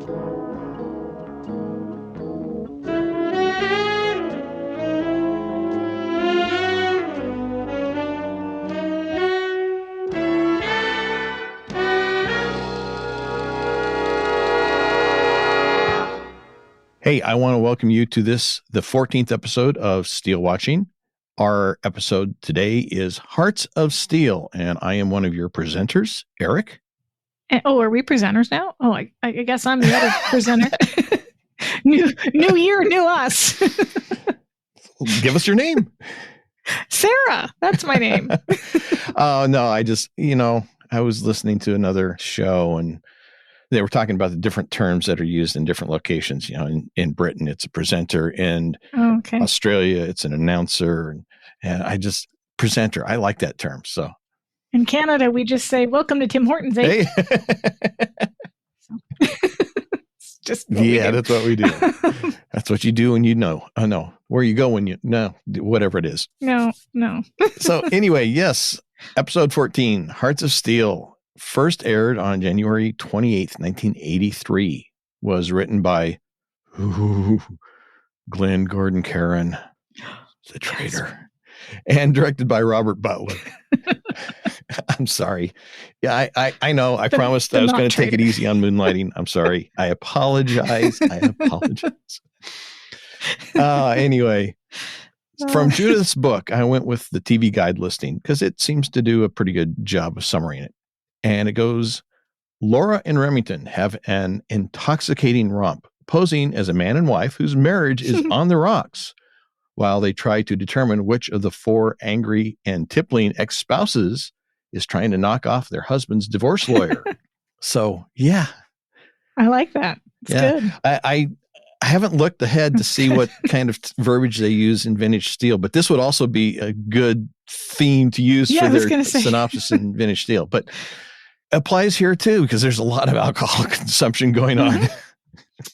Hey, I want to welcome you to the 14th episode of SteeleWatching. Our episode today is Hearts of Steele, and I am one of your presenters, Eric. Are we presenters now? Oh, I guess I'm the other presenter. New year, new us. Give us your name. Sara, that's my name. Oh, no, I was listening to another show, and they were talking about the different terms that are used in different locations. In Britain, it's a presenter. In Australia, it's an announcer. And presenter. I like that term. So in Canada, we just say, welcome to Tim Hortons. Eh? Hey. That's what we do. That's what you do when you know. Oh, no. Where you go when you know, whatever it is. No. So anyway, yes, episode 14, Hearts of Steele. First aired on January 28th, 1983, was written by Glenn Gordon Caron, the traitor, and directed by Robert Butler. I'm sorry. Yeah, I know. I promised I was going to take it easy on Moonlighting. I'm sorry. I apologize. Anyway, from Judith's book, I went with the TV Guide listing because it seems to do a pretty good job of summarizing it. And it goes, Laura and Remington have an intoxicating romp, posing as a man and wife whose marriage is on the rocks, while they try to determine which of the four angry and tippling ex-spouses is trying to knock off their husband's divorce lawyer. So, yeah. I like that. It's good. I haven't looked ahead to see what kind of verbiage they use in Vintage Steel, but this would also be a good theme to use for their synopsis in Vintage Steel. But applies here too, because there's a lot of alcohol consumption going on.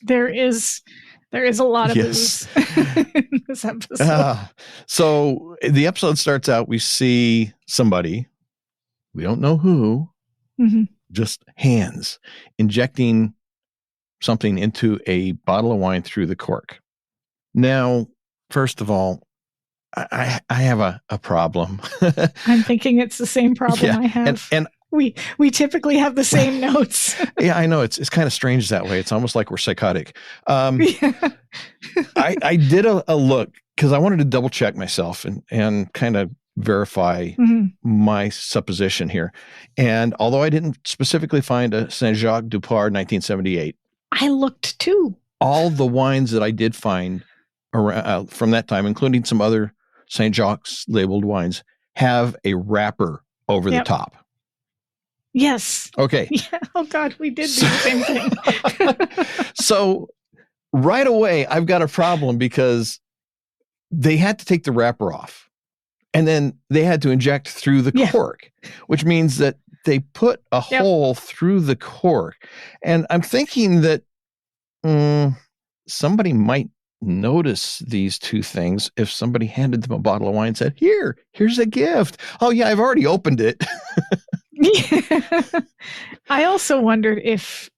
There is a lot of booze in this episode. So the episode starts out, we see somebody, we don't know who, just hands injecting something into a bottle of wine through the cork. Now, first of all, I have a problem. I'm thinking it's the same problem I have. And we typically have the same notes. Yeah, I know. It's kind of strange that way. It's almost like we're psychotic. I did a look because I wanted to double check myself and kind of verify my supposition here. And although I didn't specifically find a Saint-Jacques Dupart 1978, I looked too. All the wines that I did find around, from that time, including some other St. Jacques labeled wines, have a wrapper over the top. Yes. Okay. Yeah. Oh God, we did do the same thing. So right away, I've got a problem because they had to take the wrapper off, and then they had to inject through the cork, which means that they put a hole through the cork. And I'm thinking that somebody might notice these two things if somebody handed them a bottle of wine and said, here's a gift. Oh yeah, I've already opened it. I also wondered if,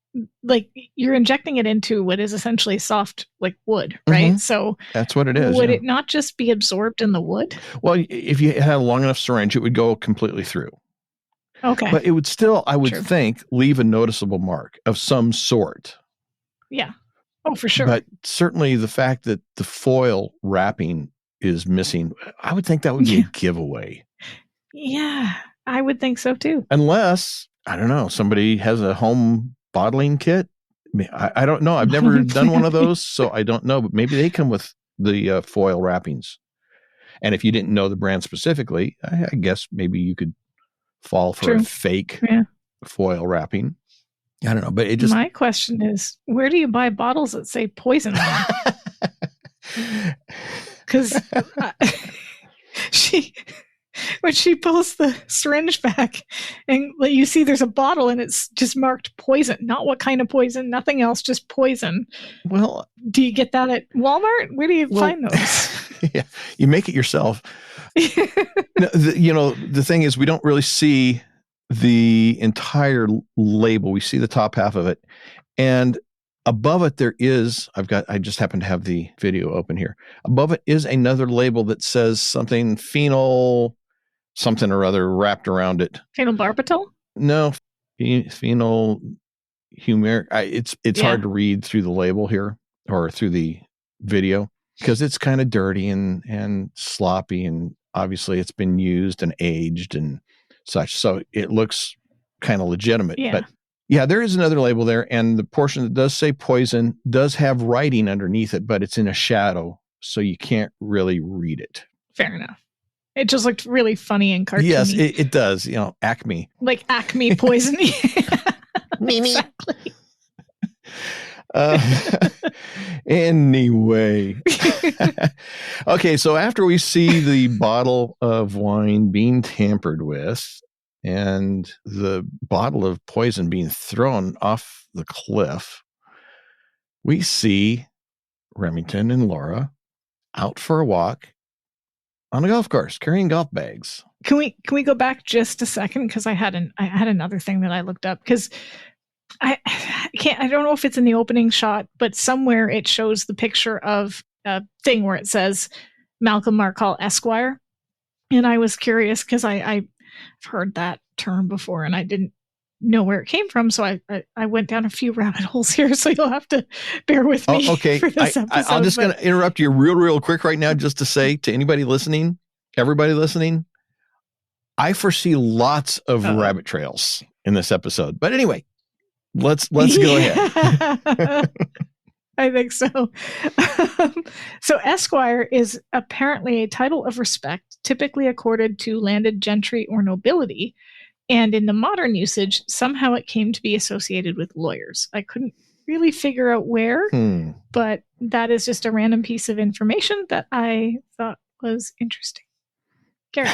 like, you're injecting it into what is essentially soft, like wood, right? So that's what it is. Would it not just be absorbed in the wood? Well, if you had a long enough syringe, it would go completely through. Okay. But it would still, I would think, leave a noticeable mark of some sort. Yeah. Oh, for sure. But certainly the fact that the foil wrapping is missing, I would think that would be a giveaway. Yeah, I would think so too. Unless, I don't know, somebody has a home bottling kit. I don't know. I've never done one of those, so I don't know. But maybe they come with the foil wrappings. And if you didn't know the brand specifically, I guess maybe you could fall for a fake foil wrapping. I don't know, but it just... My question is, where do you buy bottles that say poison on them? Because when she pulls the syringe back and you see there's a bottle and it's just marked poison, not what kind of poison, nothing else, just poison. Well, do you get that at Walmart? Where do you find those? Yeah, you make it yourself. The thing is, we don't really see the entire label. We see the top half of it. And above it, I just happen to have the video open here. Above it is another label that says something phenol, something or other wrapped around it. Phenobarbital? No, phenol humeric. It's hard to read through the label here or through the video because it's kind of dirty and sloppy, and obviously it's been used and aged and such. So it looks kind of legitimate. Yeah. But yeah, there is another label there, and the portion that does say poison does have writing underneath it, but it's in a shadow, so you can't really read it. Fair enough. It just looked really funny and cartoony. Yes, it does. Acme. Like Acme poison. Mimi. Exactly. Anyway. Okay, so after we see the bottle of wine being tampered with and the bottle of poison being thrown off the cliff, we see Remington and Laura out for a walk on a golf course carrying golf bags. Can we go back just a second? Because I had another thing that I looked up, because I don't know if it's in the opening shot, but somewhere it shows the picture of a thing where it says Malcolm Markall Esquire. And I was curious because I've heard that term before and I didn't know where it came from. So I went down a few rabbit holes here. So you'll have to bear with me. Okay. For this episode, I'm just going to interrupt you real quick right now, just to say to everybody listening, I foresee lots of rabbit trails in this episode. But anyway, let's go ahead. I think so. So Esquire is apparently a title of respect typically accorded to landed gentry or nobility. And in the modern usage, somehow it came to be associated with lawyers. I couldn't really figure out where, but that is just a random piece of information that I thought was interesting. Gary.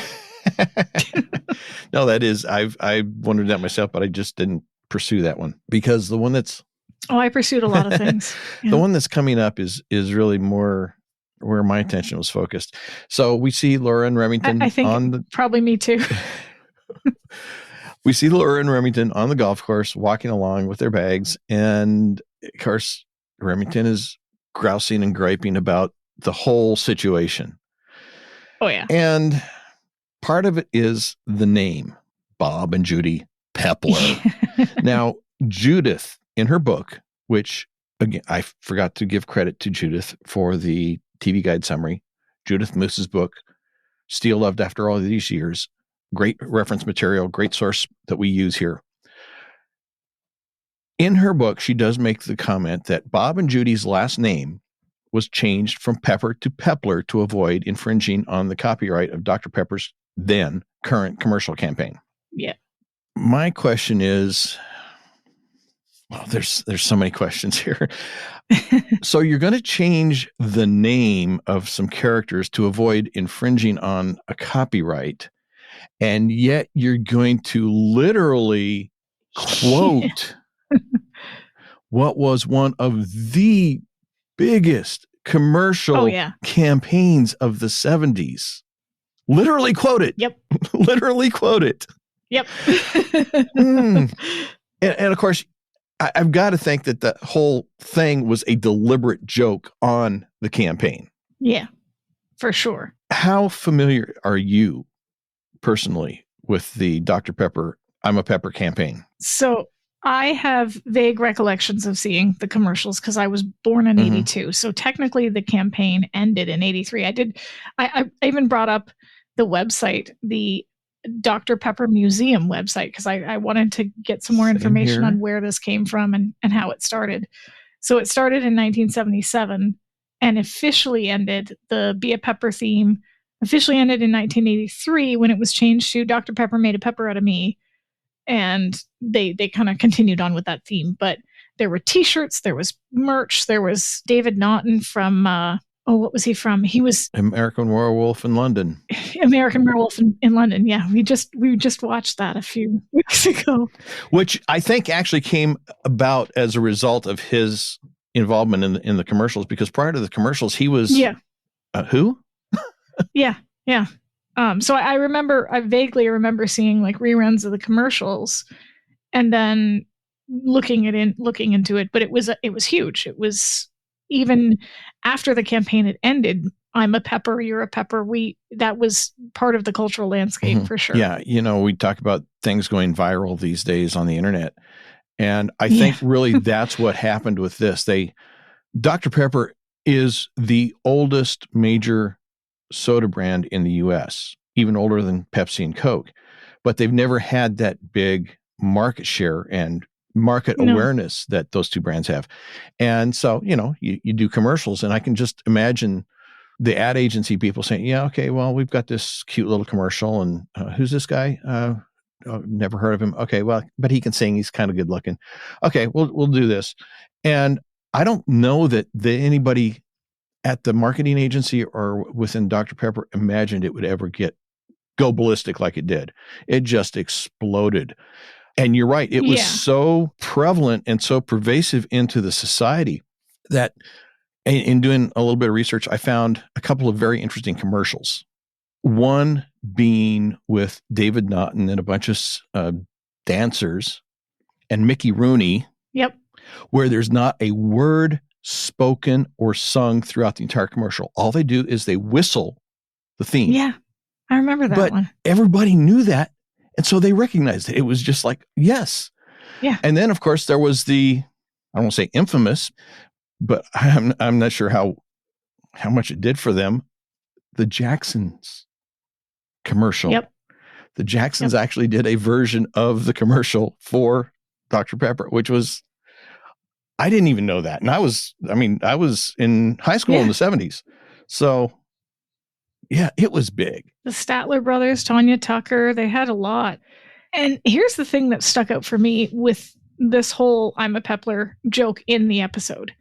No, that is, I wondered that myself, but I just didn't pursue that one because the one that's... Oh, I pursued a lot of things. The one that's coming up is really more where my attention was focused. So we see Laura and Remington I think probably me too. We see Laura and Remington on the golf course walking along with their bags. And of course, Remington is grousing and griping about the whole situation. Oh, yeah. And part of it is the name, Bob and Judy Pepler. Now, Judith, in her book, which, again, I forgot to give credit to Judith for the TV Guide summary, Judith Moose's book, Steele Loved After All These Years, great reference material, great source that we use here. In her book, she does make the comment that Bob and Judy's last name was changed from Pepper to Pepler to avoid infringing on the copyright of Dr. Pepper's then current commercial campaign. Yeah. My question is, well, there's so many questions here. So you're going to change the name of some characters to avoid infringing on a copyright, and yet you're going to literally quote what was one of the biggest commercial campaigns of the 70s. Literally quote it. Yep. Literally quote it. Yep. And of course, I've got to think that the whole thing was a deliberate joke on the campaign. Yeah, for sure. How familiar are you personally with the Dr. Pepper, I'm a Pepper campaign? So I have vague recollections of seeing the commercials because I was born in 82. So technically the campaign ended in 83. I even brought up the website, the Dr. Pepper Museum website, because I wanted to get some more information on where this came from and how it started. So it started in 1977 and officially ended, the Be a Pepper theme officially ended in 1983 when it was changed to Dr. Pepper Made a Pepper Out of Me. And they kind of continued on with that theme. But there were t-shirts, there was merch, there was David Naughton from... what was he from? He was American Werewolf in London. American Werewolf in London. Yeah, we just watched that a few weeks ago. Which I think actually came about as a result of his involvement in the commercials, because prior to the commercials, he was who? Yeah. So I vaguely remember seeing like reruns of the commercials, and then looking into it, but it was huge. It was, even after the campaign had ended, I'm a pepper, you're a pepper. That was part of the cultural landscape for sure. Yeah. We talk about things going viral these days on the internet. And I think really that's what happened with this. Dr. Pepper is the oldest major soda brand in the US, even older than Pepsi and Coke. But they've never had that big market share and market awareness that those two brands have. And so, you do commercials, and I can just imagine the ad agency people saying, yeah, okay, well, we've got this cute little commercial, and who's this guy? Never heard of him. Okay, well, but he can sing. He's kind of good looking. Okay, we'll do this. And I don't know that anybody at the marketing agency or within Dr. Pepper imagined it would ever go ballistic like it did. It just exploded. And you're right. It was so prevalent and so pervasive into the society that in doing a little bit of research, I found a couple of very interesting commercials. One being with David Naughton and a bunch of dancers and Mickey Rooney. Yep. Where there's not a word spoken or sung throughout the entire commercial. All they do is they whistle the theme. Yeah, I remember that one. Everybody knew that. And so they recognized it. It was just like, yes. Yeah. And then, of course, there was I won't say infamous, but I'm not sure how much it did for them. The Jacksons commercial. Yep. The Jacksons actually did a version of the commercial for Dr. Pepper, which was, I didn't even know that. And I was in high school in the 70s. So yeah, it was big. The Statler brothers, Tanya Tucker, they had a lot. And here's the thing that stuck out for me with this whole I'm a Pepler joke in the episode.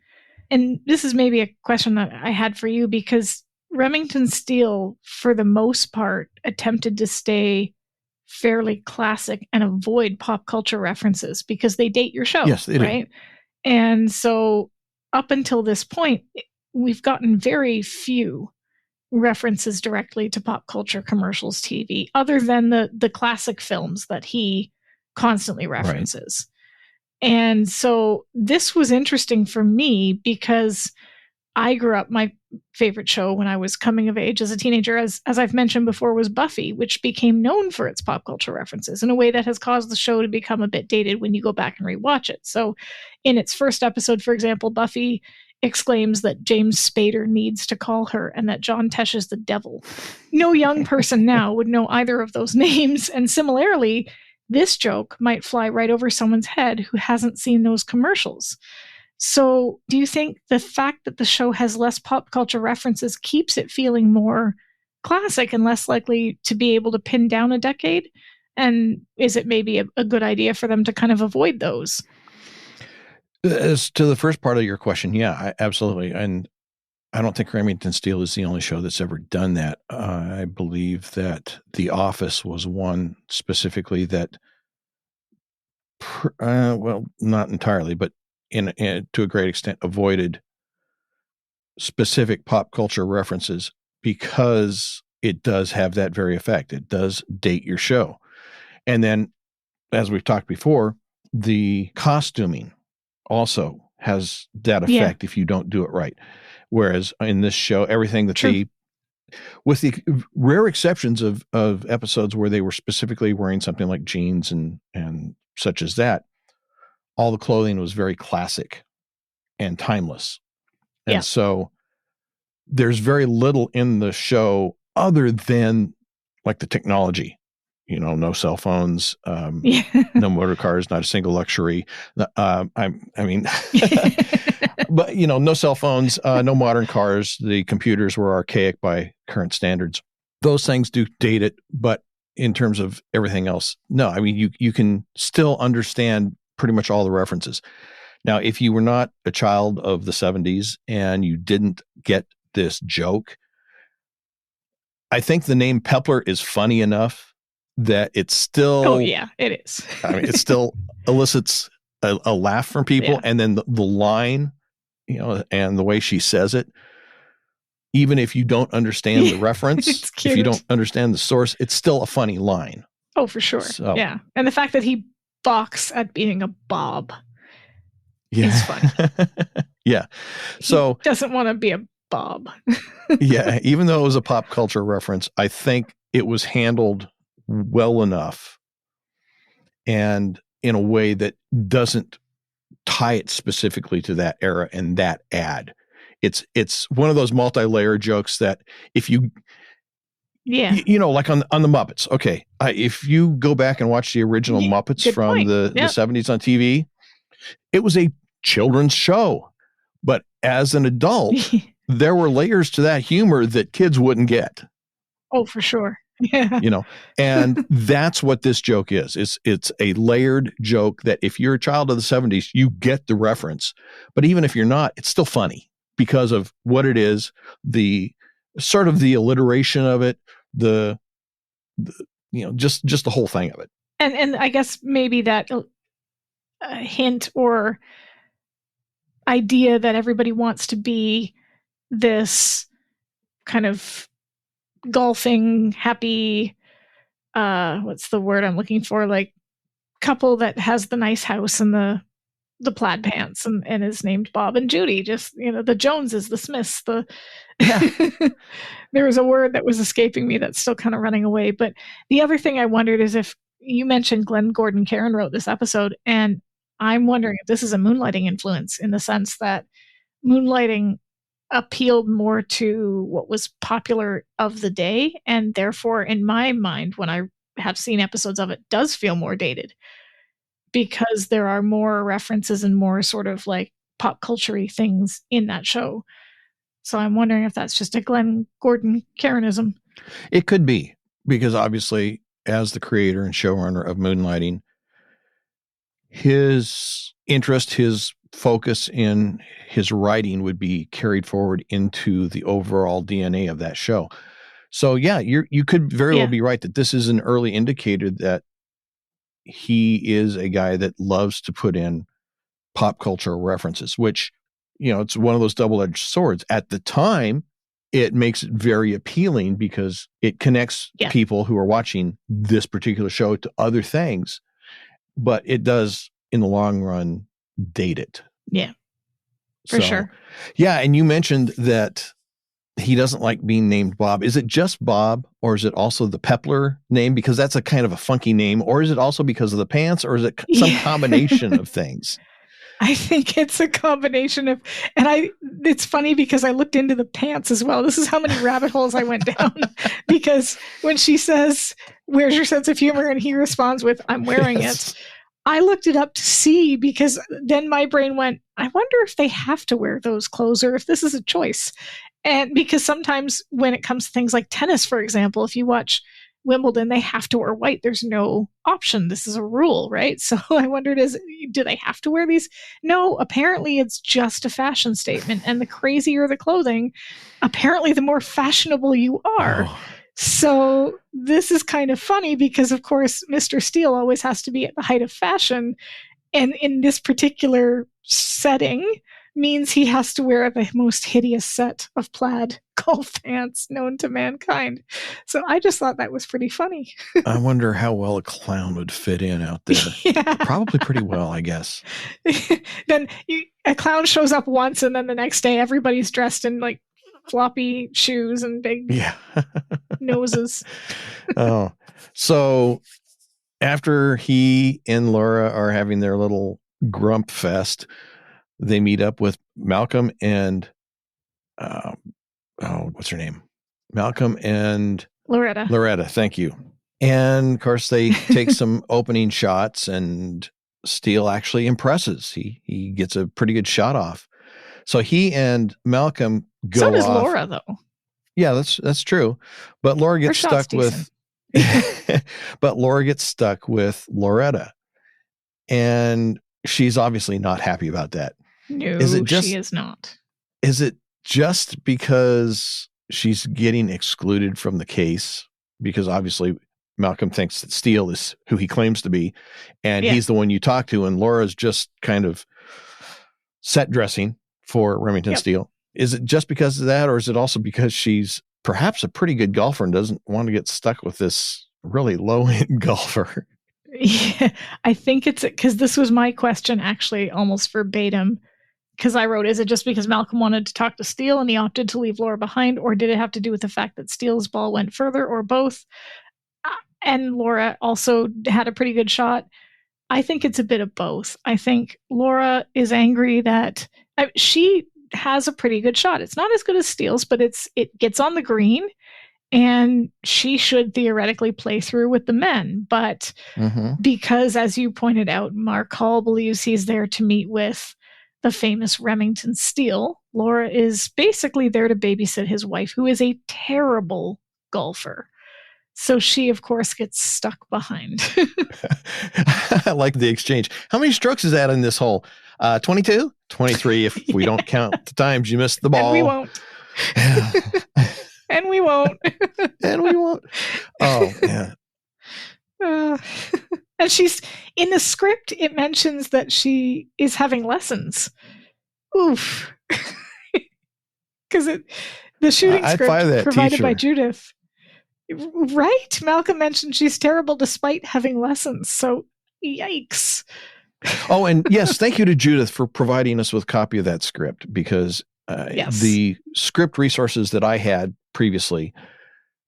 And this is maybe a question that I had for you, because Remington Steele, for the most part, attempted to stay fairly classic and avoid pop culture references because they date your show. Yes, they do. Right? And so up until this point, we've gotten very few references directly to pop culture commercials, TV, other than the classic films that he constantly references. Right. And so this was interesting for me because I grew up, my favorite show when I was coming of age as a teenager, as I've mentioned before, was Buffy, which became known for its pop culture references in a way that has caused the show to become a bit dated when you go back and rewatch it. So in its first episode, for example, Buffy exclaims that James Spader needs to call her and that John Tesh is the devil. No young person now would know either of those names. And similarly, this joke might fly right over someone's head who hasn't seen those commercials. So do you think the fact that the show has less pop culture references keeps it feeling more classic and less likely to be able to pin down a decade? And is it maybe a good idea for them to kind of avoid those? As to the first part of your question, yeah, absolutely. And I don't think Remington Steele is the only show that's ever done that. I believe that The Office was one specifically that, well, not entirely, but in to a great extent avoided specific pop culture references because it does have that very effect. It does date your show. And then, as we've talked before, the costuming also has that effect if you don't do it right. Whereas in this show, everything that with the rare exceptions of episodes where they were specifically wearing something like jeans and such as that, all the clothing was very classic and timeless. And so there's very little in the show other than like the technology, no cell phones, no motor cars, not a single luxury. But, no cell phones, no modern cars. The computers were archaic by current standards. Those things do date it. But in terms of everything else, no, I mean, you can still understand pretty much all the references. Now, if you were not a child of the 70s and you didn't get this joke, I think the name Pepler is funny enough that it's still... Oh, yeah, it is. I mean, it still elicits a laugh from people. Yeah. And then the line, and the way she says it, even if you don't understand the reference, if you don't understand the source, it's still a funny line. Oh, for sure. So, yeah. And the fact that he balks at being a Bob. Yeah. He's funny. Yeah. So he doesn't want to be a Bob. yeah, even though it was a pop culture reference, I think it was handled well enough and in a way that doesn't tie it specifically to that era and that ad. It's one of those multi-layer jokes that if you like on the Muppets. Okay, if you go back and watch the original Muppets from the 70s on TV, it was a children's show, but as an adult, there were layers to that humor that kids wouldn't get. Oh, for sure. Yeah. And that's what this joke is. It's a layered joke that if you're a child of the 70s, you get the reference. But even if you're not, it's still funny because of what it is, the sort of the alliteration of it, the just the whole thing of it. And I guess maybe that hint or idea that everybody wants to be this kind of golfing, happy, what's the word I'm looking for? Like couple that has the nice house and the plaid pants and is named Bob and Judy. Just, the Joneses, the Smiths, there was a word that was escaping me that's still kind of running away. But the other thing I wondered is if you mentioned Glenn Gordon Caron wrote this episode, and I'm wondering if this is a moonlighting influence in the sense that moonlighting appealed more to what was popular of the day, and therefore in my mind when I have seen episodes of it does feel more dated because there are more references and more sort of like pop culture-y things in that show. So I'm wondering if that's just a Glenn Gordon Caronism. It could be, because obviously as the creator and showrunner of Moonlighting, his interest, his focus in his writing would be carried forward into the overall DNA of that show. So yeah, you could very well be right that this is an early indicator that he is a guy that loves to put in pop culture references, which, it's one of those double-edged swords. At the time, it makes it very appealing because it connects people who are watching this particular show to other things, but it does in the long run date it. Yeah, for sure. Yeah. And you mentioned that he doesn't like being named Bob. Is it just Bob, or is it also the Pepler name? Because that's a kind of a funky name. Or is it also because of the pants, or is it some combination of things? I think it's a combination of, it's funny because I looked into the pants as well. This is how many rabbit holes I went down because when she says, "Where's your sense of humor?" and he responds with, "I'm wearing it." I looked it up to see, because then my brain went, I wonder if they have to wear those clothes or if this is a choice. And because sometimes when it comes to things like tennis, for example, if you watch Wimbledon, they have to wear white. There's no option. This is a rule, right? So I wondered, do they have to wear these? No, apparently it's just a fashion statement. And the crazier the clothing, apparently the more fashionable you are. Oh. So this is kind of funny because, of course, Mr. Steele always has to be at the height of fashion. And in this particular setting means he has to wear the most hideous set of plaid golf pants known to mankind. So I just thought that was pretty funny. I wonder how well a clown would fit in out there. Yeah. Probably pretty well, I guess. Then a clown shows up once, and then the next day everybody's dressed in like floppy shoes and big noses. Oh, so after he and Laura are having their little grump fest, they meet up with Malcolm and what's her name? Malcolm and Loretta, thank you. And of course they take some opening shots, and Steele actually impresses. He gets a pretty good shot off. So he and Malcolm go off. So does Laura, though. Yeah, that's true. But Laura gets stuck with but Laura gets stuck with Loretta. And she's obviously not happy about that. No, she is not. Is it just because she's getting excluded from the case? Because obviously Malcolm thinks that Steele is who he claims to be, and he's the one you talk to, and Laura's just kind of set dressing for Remington Steele. Is it just because of that, or is it also because she's perhaps a pretty good golfer and doesn't want to get stuck with this really low-end golfer? Yeah, I think it's because this was my question actually almost verbatim. Because I wrote, is it just because Malcolm wanted to talk to Steele and he opted to leave Laura behind, or did it have to do with the fact that Steele's ball went further, or both? And Laura also had a pretty good shot. I think it's a bit of both. I think Laura is angry that she has a pretty good shot. It's not as good as Steele's, but it gets on the green, and she should theoretically play through with the men. But because, as you pointed out, Mark Hall believes he's there to meet with the famous Remington Steele, Laura is basically there to babysit his wife, who is a terrible golfer. So she, of course, gets stuck behind. I like the exchange. How many strokes is that in this hole? 22? 23 if we don't count the times you missed the ball. And we won't. And we won't. And we won't. Oh, yeah. And she's in the script, it mentions that she is having lessons. Oof. Because the shooting script provided by Judith. Right? Malcolm mentioned she's terrible despite having lessons. So, yikes. Oh, and yes, thank you to Judith for providing us with a copy of that script, because the script resources that I had previously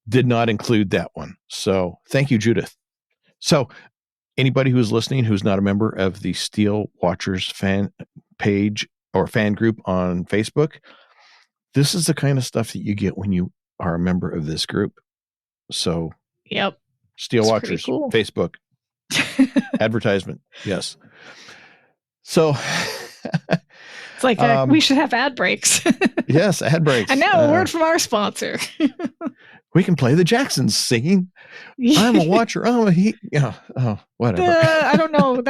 did not include that one. So thank you, Judith. So anybody who's listening who's not a member of the Steele Watchers fan page or fan group on Facebook, this is the kind of stuff that you get when you are a member of this group. So, yep. Steele Watchers, cool. Facebook, advertisement. Yes. So it's like we should have ad breaks. Yes, ad breaks. And now a word from our sponsor. We can play the Jacksons singing. I'm a watcher. Whatever. I don't know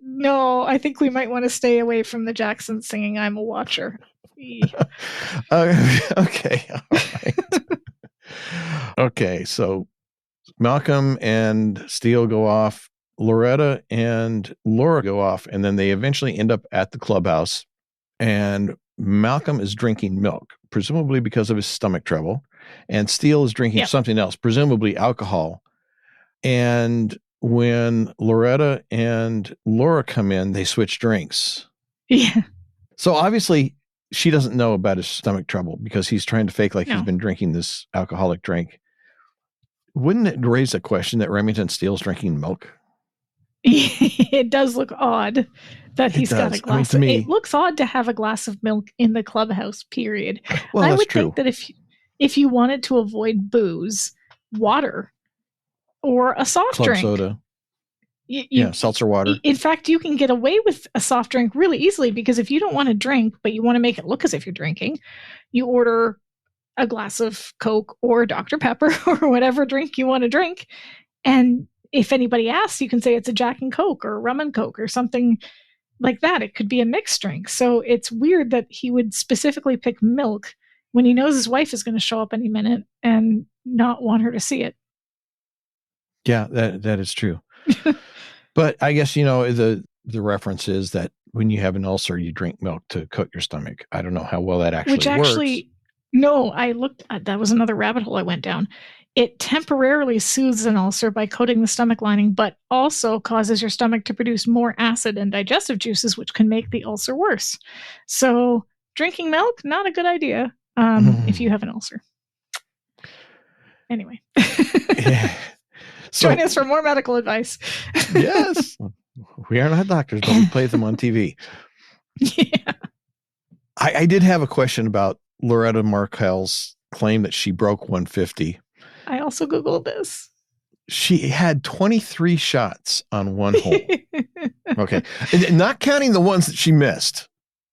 no, I think we might want to stay away from the Jacksons singing I'm a watcher. Okay. All right. Okay. So Malcolm and Steele go off. Loretta and Laura go off, and then they eventually end up at the clubhouse, and Malcolm is drinking milk, presumably because of his stomach trouble, and Steele is drinking something else, presumably alcohol. And when Loretta and Laura come in, they switch drinks. Yeah. So obviously she doesn't know about his stomach trouble because he's trying to fake like he's been drinking this alcoholic drink. Wouldn't it raise a question that Remington Steele's drinking milk? It does look odd that he's got a glass. It looks odd to have a glass of milk in the clubhouse, period. Well, I would think that if you wanted to avoid booze, water or a soft drink. Soda. Seltzer water. In fact, you can get away with a soft drink really easily, because if you don't want to drink, but you want to make it look as if you're drinking, you order a glass of Coke or Dr. Pepper or whatever drink you want to drink. And if anybody asks, you can say it's a Jack and Coke or rum and Coke or something like that. It could be a mixed drink. So it's weird that he would specifically pick milk when he knows his wife is going to show up any minute and not want her to see it. Yeah, that is true. But I guess, the reference is that when you have an ulcer, you drink milk to coat your stomach. I don't know how well that actually works. No, I looked at that was another rabbit hole I went down. It temporarily soothes an ulcer by coating the stomach lining, but also causes your stomach to produce more acid and digestive juices, which can make the ulcer worse. So drinking milk, not a good idea if you have an ulcer. Anyway. Yeah. Join us for more medical advice. Yes. We are not doctors, but we play them on TV. Yeah. I did have a question about Loretta Markell's claim that she broke 150. I also Googled this. She had 23 shots on one hole. Okay. And not counting the ones that she missed.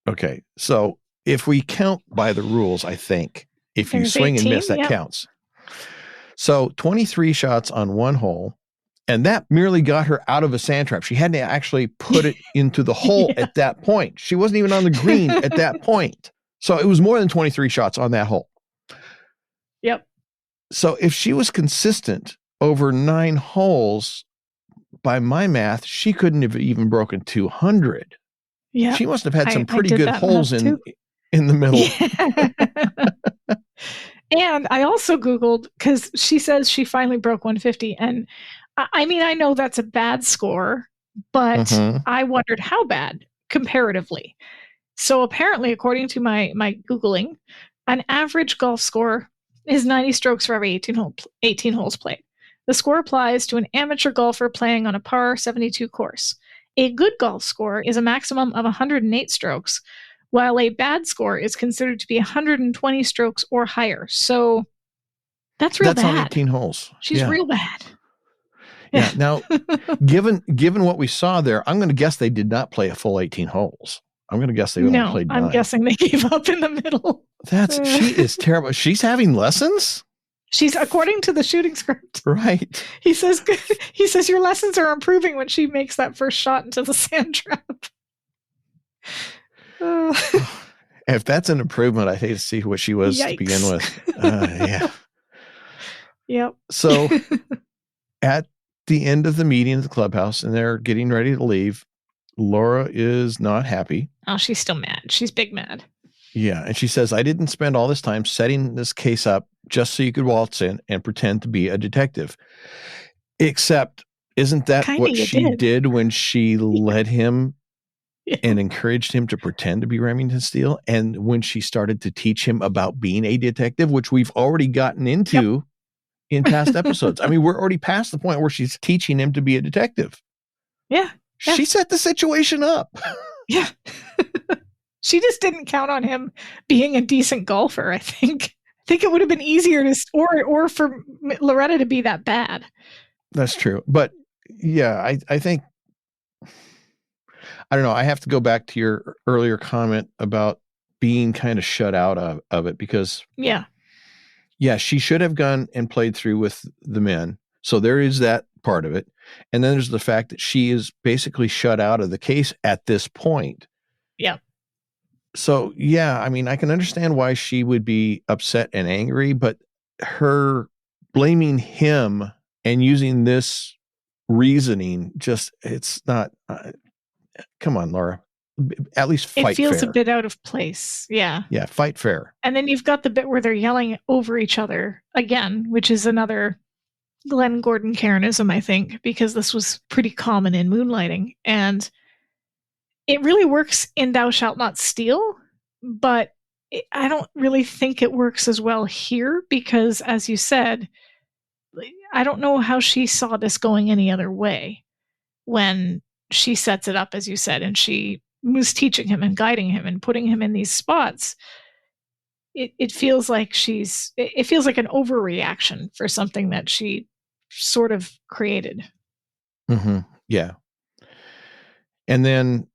Okay. So if we count by the rules, I think if you swing 18, and miss, that counts. So 23 shots on one hole, and that merely got her out of a sand trap. She had to actually put it into the hole at that point. She wasn't even on the green at that point. So it was more than 23 shots on that hole. Yep. So if she was consistent over 9 holes, by my math, she couldn't have even broken 200. Yeah. She must have had some pretty good holes in the middle. Yeah. And I also Googled, because she says she finally broke 150, and I mean, I know that's a bad score, but Mhm. I wondered how bad comparatively. So apparently, according to my Googling, an average golf score is 90 strokes for every 18 holes played. The score applies to an amateur golfer playing on a par 72 course. A good golf score is a maximum of 108 strokes, while a bad score is considered to be 120 strokes or higher. So that's real That's on bad. 18 holes. She's real bad. Yeah. Now, given what we saw there, I'm going to guess they did not play a full 18 holes. I'm going to guess they only played 9. I'm guessing they gave up in the middle. She is terrible. She's having lessons? She's, according to the shooting script. Right. He says your lessons are improving when she makes that first shot into the sand trap. If that's an improvement, I hate to see what she was to begin with. Yeah. Yep. So at the end of the meeting at the clubhouse, and they're getting ready to leave, Laura is not happy. Oh, she's still mad. She's big mad. Yeah. And she says, I didn't spend all this time setting this case up just so you could waltz in and pretend to be a detective. Except, isn't that what she did when she led him and encouraged him to pretend to be Remington Steele? And when she started to teach him about being a detective, which we've already gotten into in past episodes. I mean, we're already past the point where she's teaching him to be a detective. Yeah. She set the situation up. Yeah. She just didn't count on him being a decent golfer, I think. I think it would have been easier to, or for Loretta to be that bad. That's true. But yeah, I think, I don't know. I have to go back to your earlier comment about being kind of shut out of it because she should have gone and played through with the men. So there is that part of it. And then there's the fact that she is basically shut out of the case at this point. Yeah. So, I mean, I can understand why she would be upset and angry, but her blaming him and using this reasoning, it's not, come on, Laura, at least fight fair. It feels a bit out of place. Yeah. Yeah. Fight fair. And then you've got the bit where they're yelling over each other again, which is another Glenn Gordon Karenism, I think, because this was pretty common in Moonlighting. And it really works in Thou Shalt Not Steal, but I don't really think it works as well here because, as you said, I don't know how she saw this going any other way when she sets it up, as you said, and she was teaching him and guiding him and putting him in these spots. It feels like it feels like an overreaction for something that she sort of created. Mm-hmm. Yeah. And then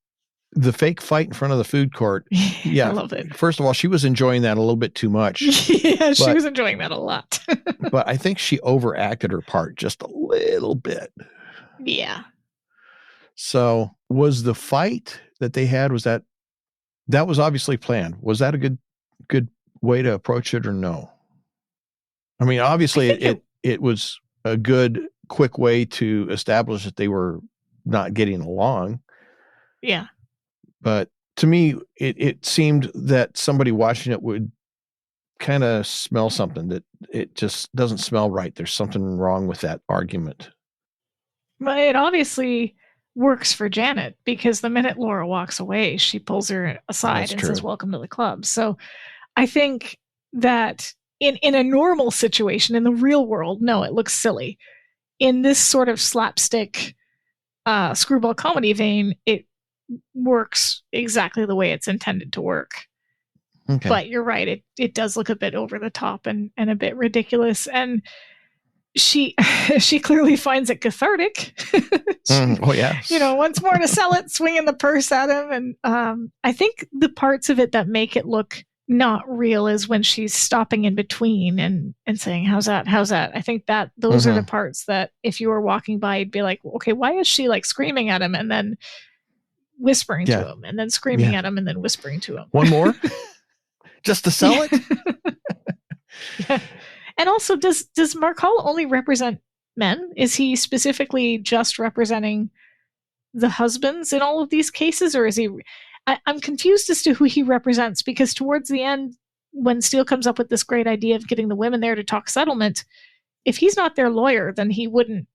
the fake fight in front of the food court. Yeah. I love it. First of all, she was enjoying that a little bit too much. Yeah, she was enjoying that a lot. But I think she overacted her part just a little bit. Yeah. So was the fight that they had, that was obviously planned. Was that a good way to approach it or no? I mean, obviously it was a good, quick way to establish that they were not getting along. Yeah. But to me, it seemed that somebody watching it would kind of smell something, that it just doesn't smell right. There's something wrong with that argument. Well, it obviously works for Janet because the minute Laura walks away, she pulls her aside and says, "Welcome to the club." So I think that in a normal situation, in the real world, no, it looks silly. In this sort of slapstick screwball comedy vein, it works exactly the way it's intended to work. Okay. But you're right, it does look a bit over the top and a bit ridiculous. And she clearly finds it cathartic. Once more to sell it, swinging the purse at him. And I think the parts of it that make it look not real is when she's stopping in between and saying, how's that? I think that those are the parts that if you were walking by, you'd be like, okay, why is she like screaming at him and then whispering to him and then screaming at him and then whispering to him? One more? Just to sell it? Yeah. And also, does Mark Hall only represent men? Is he specifically just representing the husbands in all of these cases? Or is he... I'm confused as to who he represents, because towards the end, when Steele comes up with this great idea of getting the women there to talk settlement, if he's not their lawyer, then he wouldn't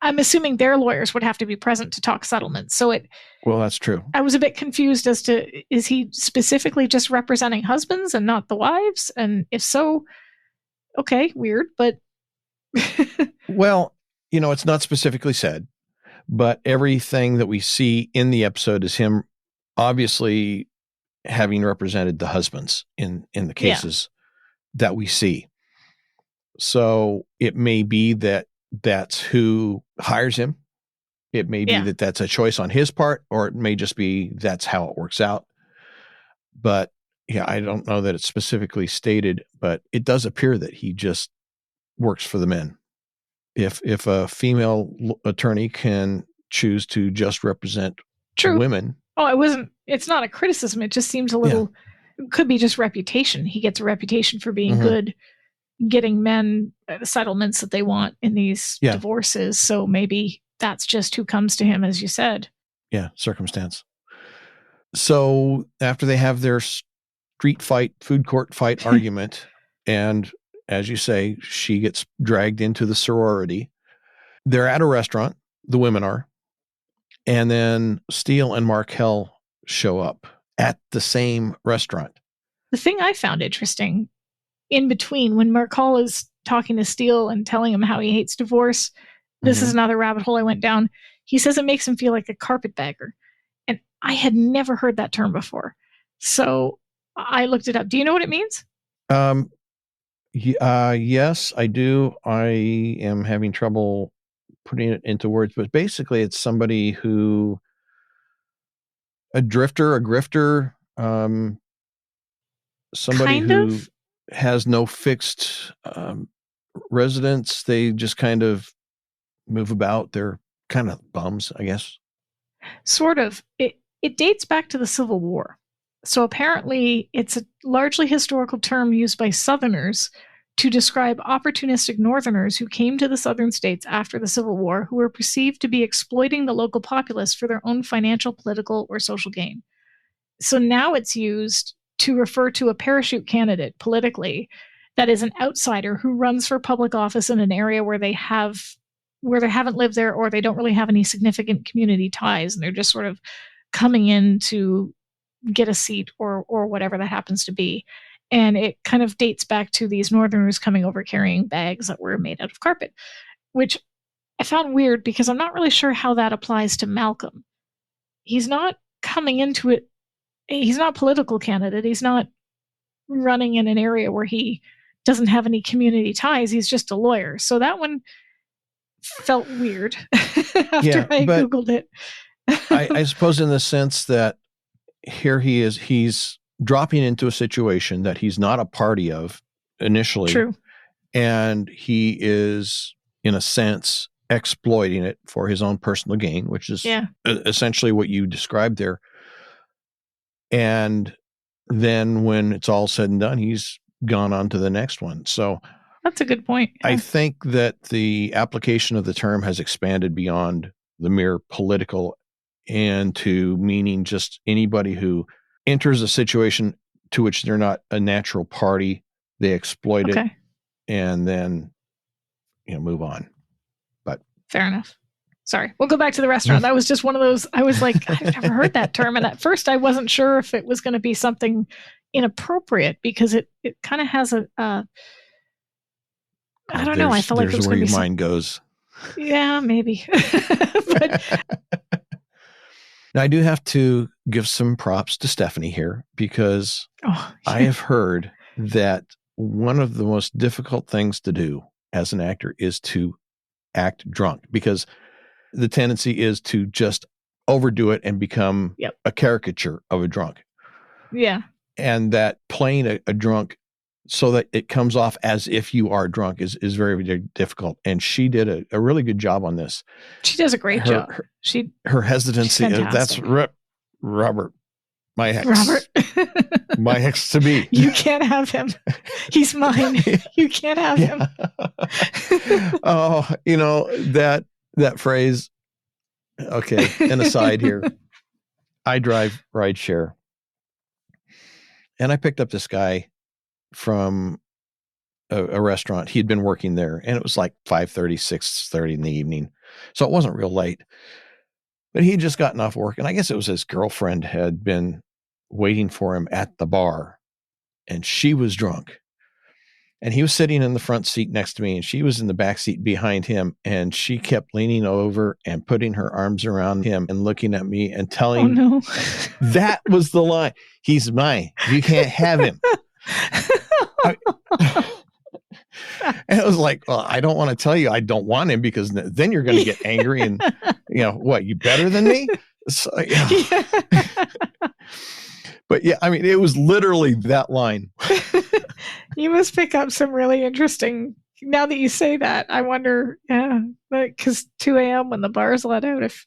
I'm assuming their lawyers would have to be present to talk settlements. So Well, that's true. I was a bit confused as to, is he specifically just representing husbands and not the wives? And if so, okay, weird, but. Well, it's not specifically said, but everything that we see in the episode is him obviously having represented the husbands in the cases that we see. So it may be that that's who hires him. It may be that that's a choice on his part, or it may just be that's how it works out. But I don't know that it's specifically stated, but it does appear that he just works for the men. If a female attorney can choose to just represent women. Oh, it's not a criticism. It just seems a little, it could be just reputation. He gets a reputation for being good, getting men the settlements that they want in these divorces. So maybe that's just who comes to him, as you said. Yeah, circumstance. So after they have their street fight, food court fight argument, and as you say, she gets dragged into the sorority. They're at a restaurant, the women are, and then Steele and McNeil show up at the same restaurant. The thing I found interesting in between, when McNeil is talking to Steele and telling him how he hates divorce, this is another rabbit hole I went down. He says it makes him feel like a carpetbagger. And I had never heard that term before. So I looked it up. Do you know what it means? Yes, I do. I am having trouble putting it into words, but basically it's somebody who, a drifter, a grifter, somebody who has no fixed residence. They just kind of move about. They're kind of bums, I guess. Sort of. It dates back to the Civil War. So apparently it's a largely historical term used by Southerners to describe opportunistic Northerners who came to the Southern states after the Civil War, who were perceived to be exploiting the local populace for their own financial, political, or social gain. So now it's used to refer to a parachute candidate politically that is an outsider who runs for public office in an area where they haven't lived there, or they don't really have any significant community ties, and they're just sort of coming in to get a seat or whatever that happens to be. And it kind of dates back to these Northerners coming over carrying bags that were made out of carpet, which I found weird because I'm not really sure how that applies to Malcolm. He's not coming into it. He's not a political candidate. He's not running in an area where he doesn't have any community ties. He's just a lawyer. So that one felt weird after I Googled it. I suppose in the sense that here he's dropping into a situation that he's not a party of initially. True. And he is, in a sense, exploiting it for his own personal gain, which is essentially what you described there. And then when it's all said and done, he's gone on to the next one. So that's a good point. I think that the application of the term has expanded beyond the mere political and to meaning just anybody who enters a situation to which they're not a natural party. They exploit it and then move on. But fair enough. Sorry, we'll go back to the restaurant. That was just one of those, I was like, I've never heard that term. And at first I wasn't sure if it was going to be something inappropriate because it kind of has I don't know. I felt like it was where your mind goes. Yeah, maybe. But now, I do have to give some props to Stephanie here because I have heard that one of the most difficult things to do as an actor is to act drunk, because the tendency is to just overdo it and become a caricature of a drunk. Yeah. And that playing a drunk so that it comes off as if you are drunk is very, very difficult. And she did a really good job on this. She does a great job. Her hesitancy, that's Robert, my ex. Robert. My ex to be. You can't have him. He's mine. You can't have him. Oh, that phrase. Okay, an aside here. I drive rideshare. And I picked up this guy from a restaurant. He'd been working there, and it was like 5:30, 6:30 in the evening. So it wasn't real late. But he'd just gotten off work, and I guess it was his girlfriend had been waiting for him at the bar, and she was drunk. And he was sitting in the front seat next to me, and she was in the back seat behind him, and she kept leaning over and putting her arms around him and looking at me and telling, oh, no. that was the line. He's mine. You can't have him. And it was like, well, I don't want to tell you I don't want him, because then you're going to get angry and, what, you better than me? So, yeah. But yeah, I mean, it was literally that line. You must pick up some really interesting, now that you say that, I wonder, because 2 a.m. when the bar's let out, if,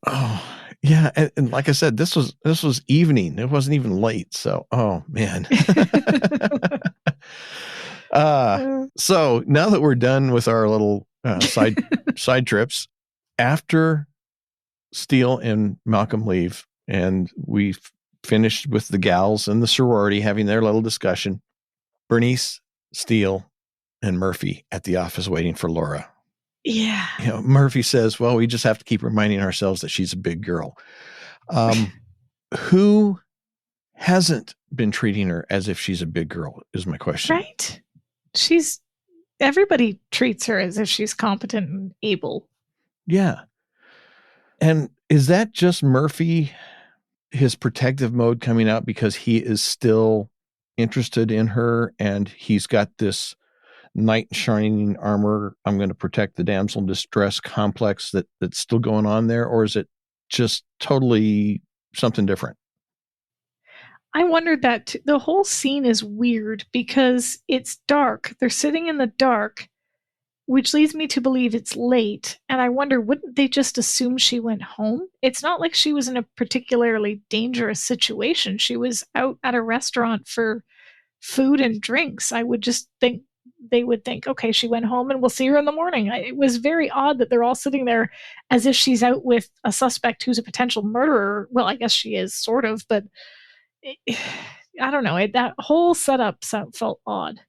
Oh, yeah. And like I said, this was evening. It wasn't even late. So, oh, man. So now that we're done with our little side trips, after Steele and Malcolm leave, and we've finished with the gals and the sorority having their little discussion, Bernice, Steele, and Murphy at the office waiting for Laura. Yeah. Murphy says, well, we just have to keep reminding ourselves that she's a big girl. Who hasn't been treating her as if she's a big girl is my question. Right. Everybody treats her as if she's competent and able. Yeah. And is that just Murphy, his protective mode coming out because he is still interested in her and he's got this knight in shining armor, I'm going to protect the damsel in distress complex that's still going on there? Or is it just totally something different? I wondered that the whole scene is weird because it's dark. They're sitting in the dark, which leads me to believe it's late. And I wonder, wouldn't they just assume she went home? It's not like she was in a particularly dangerous situation. She was out at a restaurant for food and drinks. I would just think they would think, okay, she went home and we'll see her in the morning. It was very odd that they're all sitting there as if she's out with a suspect who's a potential murderer. Well, I guess she is, sort of, but I don't know. That whole setup felt odd.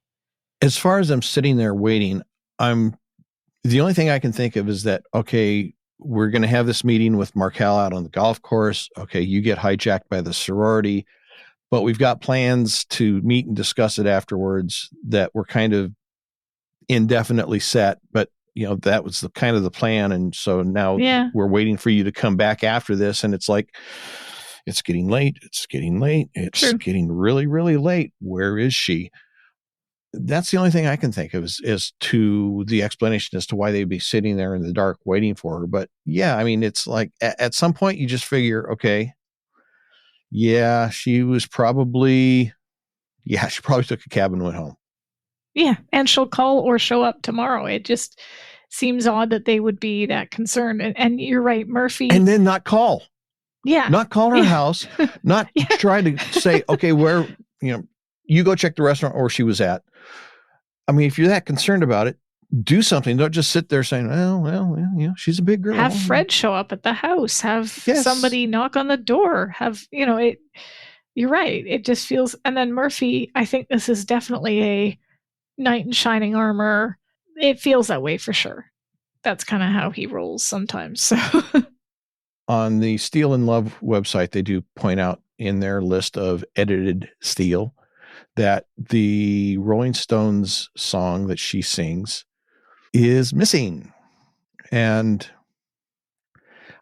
As far as I'm sitting there waiting, the only thing I can think of is that, okay, we're going to have this meeting with Markel out on the golf course. Okay, you get hijacked by the sorority, but we've got plans to meet and discuss it afterwards that were kind of indefinitely set, but that was the kind of the plan. And so now we're waiting for you to come back after this. And it's like, it's getting late. It's getting late. It's True. Getting really, really late. Where is she? That's the only thing I can think of is to the explanation as to why they'd be sitting there in the dark waiting for her. But yeah, I mean, it's like at some point you just figure, okay, yeah, she probably took a cab and went home. Yeah, and she'll call or show up tomorrow. It just seems odd that they would be that concerned. And you're right, Murphy. And then not call. Yeah. Not call her house. Not try to say, okay, where, you go check the restaurant where she was at. I mean, if you're that concerned about it, do something. Don't just sit there saying, well, she's a big girl. Have Fred show up at the house. Have somebody knock on the door. You're right. It just feels, and then Murphy, I think this is definitely a knight in shining armor. It feels that way for sure. That's kind of how he rolls sometimes. So. On the Steele in Love website, they do point out in their list of edited Steele that the Rolling Stones song that she sings is missing. And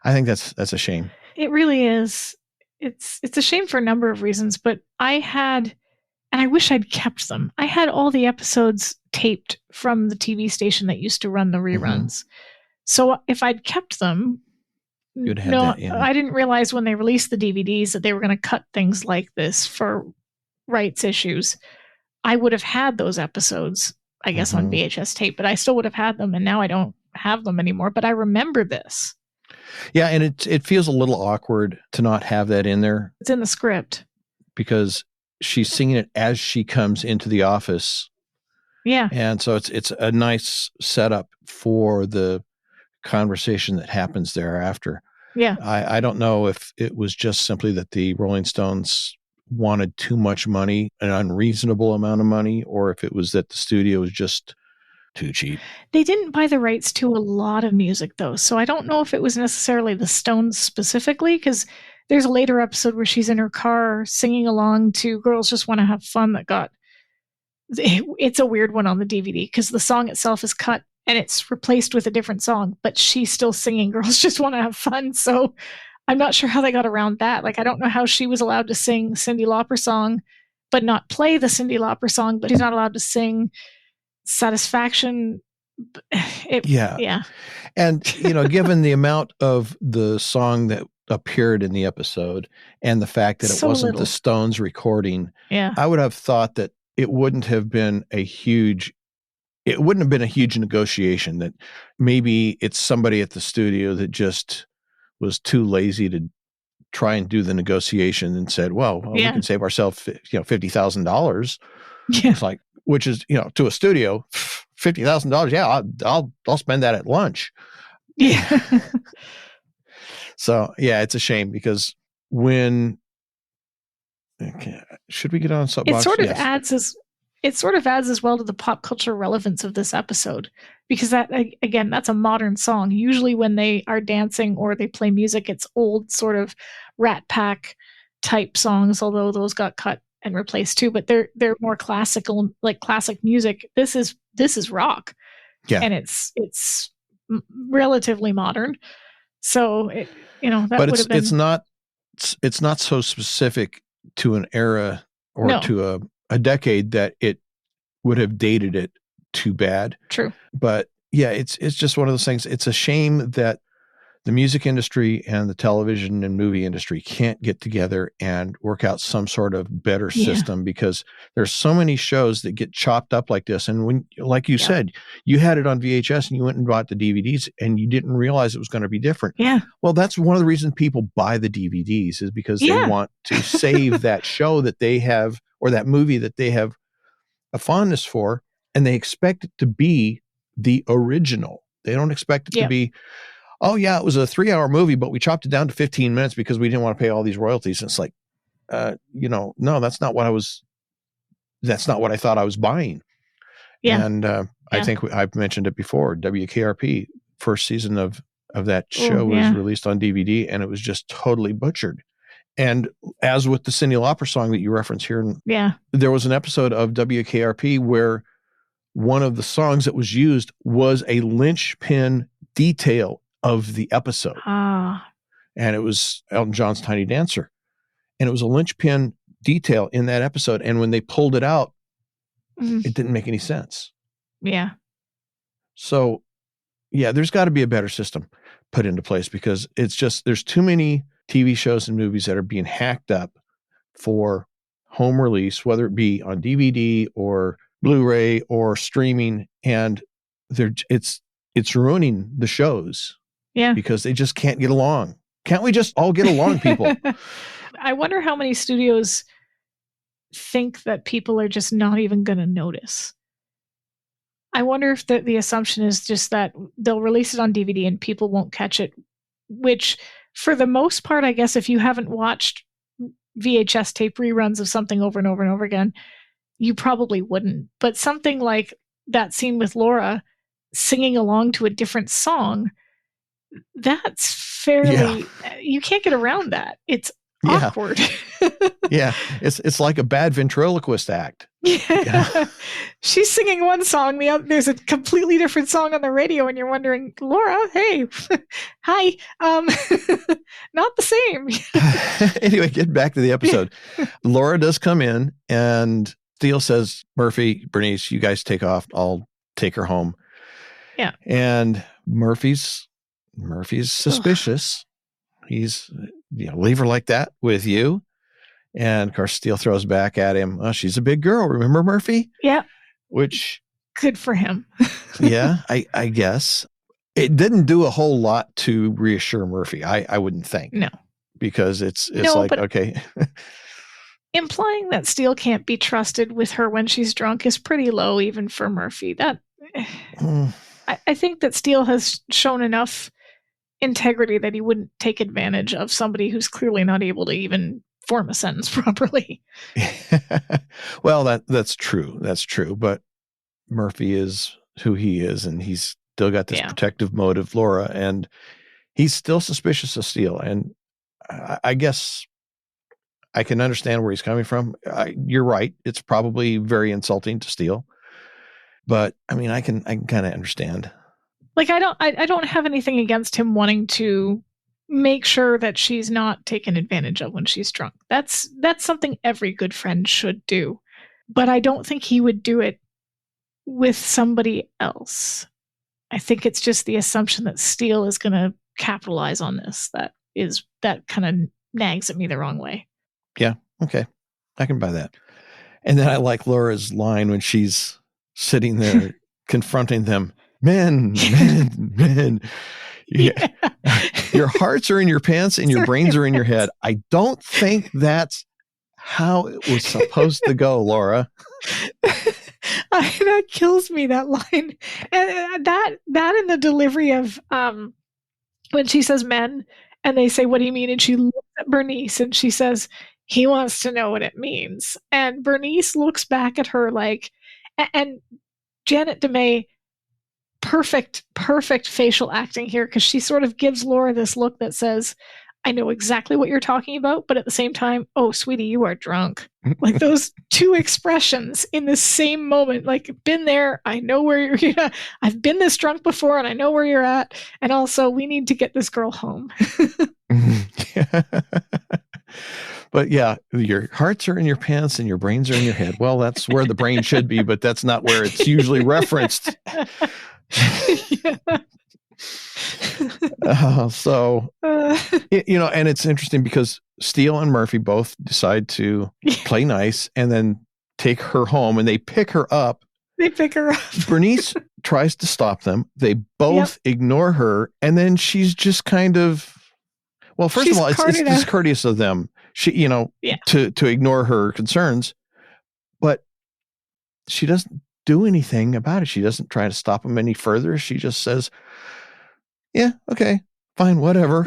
I think that's a shame. It really is. It's a shame for a number of reasons, but and I wish I'd kept them. I had all the episodes taped from the TV station that used to run the reruns. Mm-hmm. So if I'd kept them, I didn't realize when they released the DVDs that they were going to cut things like this for rights issues. I would have had those episodes, I guess, on VHS tape, but I still would have had them, and now I don't have them anymore, but I remember this. Yeah, and it feels a little awkward to not have that in there. It's in the script. Because she's singing it as she comes into the office. Yeah. And so it's a nice setup for the conversation that happens thereafter. Yeah. I don't know if it was just simply that the Rolling Stones wanted too much money, an unreasonable amount of money, or if it was that the studio was just Too cheap. They didn't buy the rights to a lot of music, though, so I don't know if it was necessarily the Stones specifically, because there's a later episode where she's in her car singing along to Girls Just Want to Have Fun that got... It's a weird one on the DVD, because the song itself is cut and it's replaced with a different song, but she's still singing Girls Just Want to Have Fun, so I'm not sure how they got around that. Like, I don't know how she was allowed to sing Cyndi Lauper song, but not play the Cyndi Lauper song, but she's not allowed to sing Satisfaction. Yeah. And, given the amount of the song that appeared in the episode and the fact that it wasn't the Stones recording, I would have thought that it wouldn't have been a huge negotiation, that maybe it's somebody at the studio that just was too lazy to try and do the negotiation and said, well we can save ourselves, $50,000. Yeah. It's like, which is, to a studio, $50,000. Yeah, I'll spend that at lunch. Yeah. So it's a shame, because should we get on soapbox? It sort of adds as well to the pop culture relevance of this episode, because that, again, that's a modern song. Usually when they are dancing or they play music, it's old sort of Rat Pack type songs, although those got cut and replaced too, but they're more classical, like classic music. This is rock. Yeah. And it's relatively modern. So it's not so specific to an era or to a decade that it would have dated it too bad. True. But it's just one of those things. It's a shame that the music industry and the television and movie industry can't get together and work out some sort of better system, because there's so many shows that get chopped up like this. And when, like you said, you had it on VHS and you went and bought the DVDs and you didn't realize it was going to be different. Yeah. Well, that's one of the reasons people buy the DVDs, is because they want to save that show that they have, or that movie that they have a fondness for, and they expect it to be the original. They don't expect it to be, oh yeah, it was a 3-hour movie, but we chopped it down to 15 minutes because we didn't want to pay all these royalties. And it's like, no, that's not what I thought I was buying. Yeah. And I think I've mentioned it before. WKRP, first season of that show was released on DVD, and it was just totally butchered. And as with the Cyndi Lauper song that you reference here, there was an episode of WKRP where one of the songs that was used was a linchpin detail of the episode. And it was Elton John's Tiny Dancer. And it was a linchpin detail in that episode. And when they pulled it out, it didn't make any sense. Yeah. So, there's got to be a better system put into place, because it's just, there's too many TV shows and movies that are being hacked up for home release, whether it be on DVD or Blu-ray or streaming, and it's ruining the shows. Yeah. Because they just can't get along. Can't we just all get along, people? I wonder how many studios think that people are just not even going to notice. I wonder if the assumption is just that they'll release it on DVD and people won't catch it, which for the most part, I guess, if you haven't watched VHS tape reruns of something over and over and over again, you probably wouldn't. But something like that scene with Laura singing along to a different song, that's fairly, you can't get around that. It's awkward. It's like a bad ventriloquist act. She's singing one song, there's a completely different song on the radio, and you're wondering, Laura, hey, hi, not the same. Anyway, get back to the episode. Laura does come in, and Steele says, Murphy, Bernice, you guys take off. I'll take her home. Yeah. And Murphy's suspicious. He's, leave her like that with you. And of course, Steele throws back at him. Oh, she's a big girl. Remember Murphy? Yeah. Which. Good for him. I guess. It didn't do a whole lot to reassure Murphy. I wouldn't think. No. Because it's like, okay. Implying that Steele can't be trusted with her when she's drunk is pretty low, even for Murphy. I think that Steele has shown enough integrity that he wouldn't take advantage of somebody who's clearly not able to even form a sentence properly. Well, that's true. That's true. But Murphy is who he is, and he's still got this Yeah. protective mode of Laura, and he's still suspicious of Steele. And I guess I can understand where he's coming from. You're right. It's probably very insulting to Steele, but I mean, I can kind of understand. Like, I don't have anything against him wanting to make sure that she's not taken advantage of when she's drunk. That's something every good friend should do. But I don't think he would do it with somebody else. I think it's just the assumption that Steele is going to capitalize on this. That kind of nags at me the wrong way. Yeah. Okay. I can buy that. And then I like Laura's line when she's sitting there confronting them. Men. Yeah. Your hearts are in your pants and your brains are in your head. I don't think that's how it was supposed to go, Laura. That kills me, that line. And that in the delivery of when she says men and they say, what do you mean? And she looks at Bernice and she says, he wants to know what it means. And Bernice looks back at her like, and Janet DeMay, perfect facial acting here, because she sort of gives Laura this look that says, I know exactly what you're talking about, but at the same time, oh, sweetie, you are drunk. Like those two expressions in the same moment, like, been there, I know where you're, I've been this drunk before and I know where you're at. And also, we need to get this girl home. But yeah, your hearts are in your pants and your brains are in your head. Well, that's where the brain should be, but that's not where it's usually referenced. And it's interesting because Steele and Murphy both decide to play nice and then take her home, and they pick her up. Bernice tries to stop them. They both ignore her, and then she's just kind of, well, first of all, it's discourteous of them. She, to ignore her concerns, but she doesn't do anything about it. She doesn't try to stop them any further. She just says, yeah, okay, fine, whatever.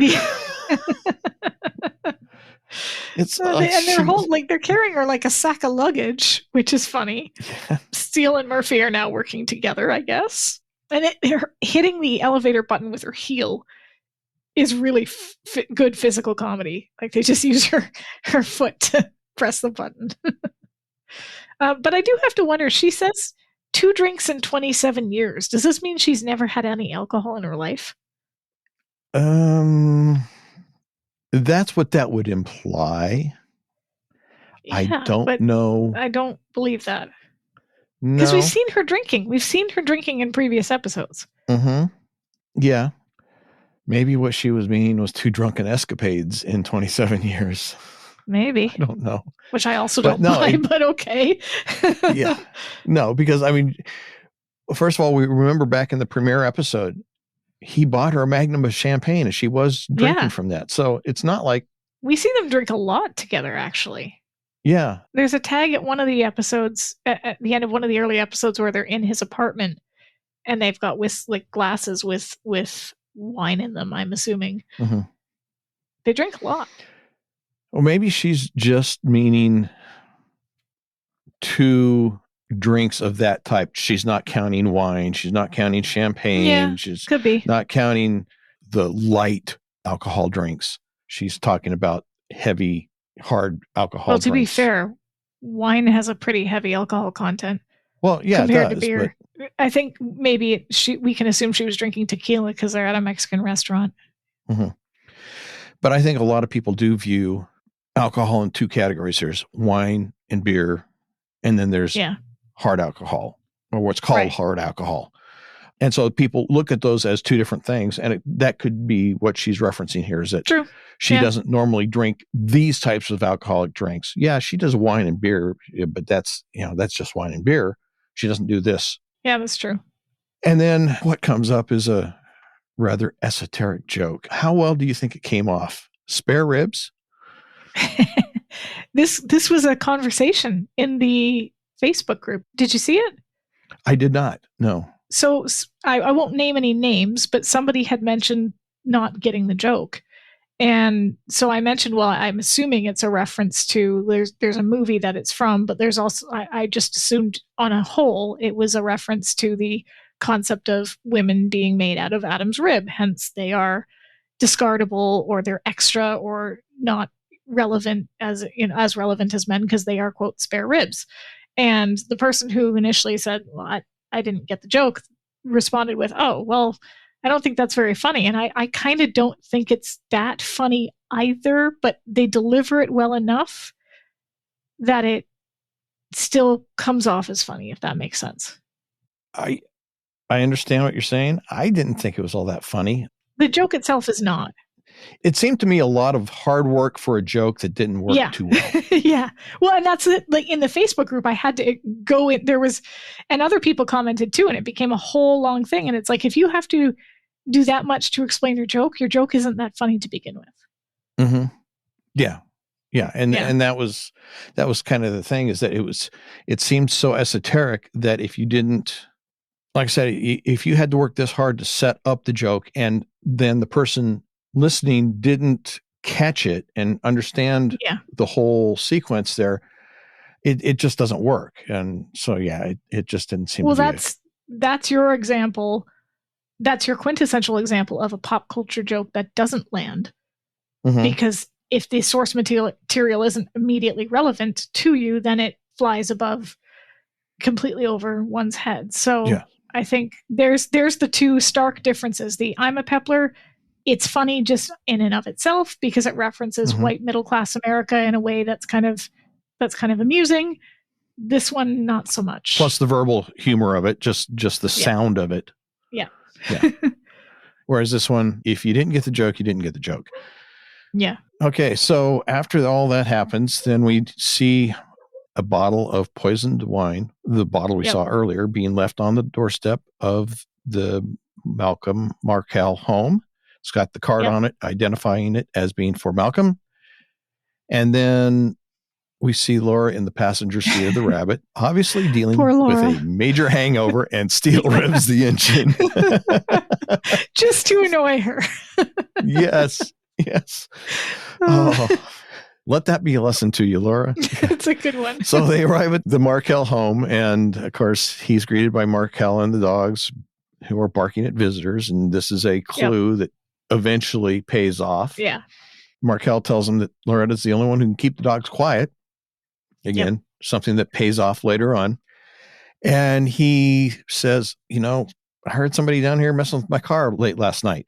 It's and they're they're carrying her like a sack of luggage, which is funny. Yeah. Steele and Murphy are now working together, I guess. And they're hitting the elevator button with her heel is really good physical comedy. Like, they just use her foot to press the button. But I do have to wonder, she says 2 drinks in 27 years. Does this mean she's never had any alcohol in her life? That's what that would imply. Yeah, I don't know. I don't believe that. Because we've seen her drinking. We've seen her drinking in previous episodes. Mm-hmm. Yeah. Maybe what she was meaning was 2 drunken escapades in 27 years. Maybe. I don't know. Which I also don't buy, but okay. Yeah. No, because, I mean, first of all, we remember back in the premiere episode, he bought her a magnum of champagne and she was drinking from that. So it's not like... We see them drink a lot together, actually. Yeah. There's a tag at one of the episodes, at the end of one of the early episodes, where they're in his apartment and they've got glasses with wine in them, I'm assuming. Mm-hmm. They drink a lot. Well, maybe she's just meaning 2 drinks of that type. She's not counting wine. She's not counting champagne. Yeah, she's could be. Not counting the light alcohol drinks. She's talking about heavy, hard alcohol drinks. Well, to be fair, wine has a pretty heavy alcohol content. Well, yeah, compared it does, to beer. But... I think maybe we can assume she was drinking tequila because they're at a Mexican restaurant. Mm-hmm. But I think a lot of people do view alcohol in 2 categories. There's wine and beer, and then there's hard alcohol, or what's called hard alcohol. And so people look at those as 2 different things, and that could be what she's referencing here, is that she doesn't normally drink these types of alcoholic drinks. Yeah, she does wine and beer, but that's just wine and beer. She doesn't do this. Yeah, that's true. And then what comes up is a rather esoteric joke. How well do you think it came off? Spare ribs? This was a conversation in the Facebook group. Did you see it? I did not. No. So I won't name any names, but somebody had mentioned not getting the joke. And so I mentioned, well, I'm assuming it's a reference to, there's a movie that it's from, but there's also, I just assumed on a whole, it was a reference to the concept of women being made out of Adam's rib. Hence, they are discardable, or they're extra, or not relevant as relevant as men because they are, quote, spare ribs. And the person who initially said, well, I didn't get the joke, responded with, oh, well, I don't think that's very funny. And I kind of don't think it's that funny either, but they deliver it well enough that it still comes off as funny, if that makes sense. I understand what you're saying. I didn't think it was all that funny. The joke itself is not. It seemed to me a lot of hard work for a joke that didn't work too well. Yeah. Well, and that's it. Like in the Facebook group, I had to go in. And other people commented too, and it became a whole long thing. And it's like, if you have to do that much to explain your joke isn't that funny to begin with. Mm-hmm. Yeah. Yeah. And that was kind of the thing, is that it seemed so esoteric that if you didn't, like I said, if you had to work this hard to set up the joke and then the person listening didn't catch it and understand the whole sequence there, it just doesn't work. And so, it just didn't seem to be. Well, that's your example. That's your quintessential example of a pop culture joke that doesn't land. Mm-hmm. Because if the source material isn't immediately relevant to you, then it flies completely over one's head. So I think there's the two stark differences. The I'm a Pepler, it's funny just in and of itself because it references white middle class America in a way that's kind of amusing. This one, not so much. Plus the verbal humor of it, just the sound of it. Yeah. Whereas this one, if you didn't get the joke, you didn't get the joke. Yeah. Okay, so after all that happens, then we see a bottle of poisoned wine, the bottle we saw earlier, being left on the doorstep of the Malcolm Markel home. It's got the card on it, identifying it as being for Malcolm. And then we see Laura in the passenger seat of the Rabbit, obviously dealing with a major hangover, and Steele revs the engine. Just to annoy her. Yes. Oh, let that be a lesson to you, Laura. It's a good one. So they arrive at the Markel home, and of course, he's greeted by Markel and the dogs, who are barking at visitors. And this is a clue that eventually pays off. Yeah. Markel tells him that Loretta's the only one who can keep the dogs quiet. Again, something that pays off later on. And he says, I heard somebody down here messing with my car late last night.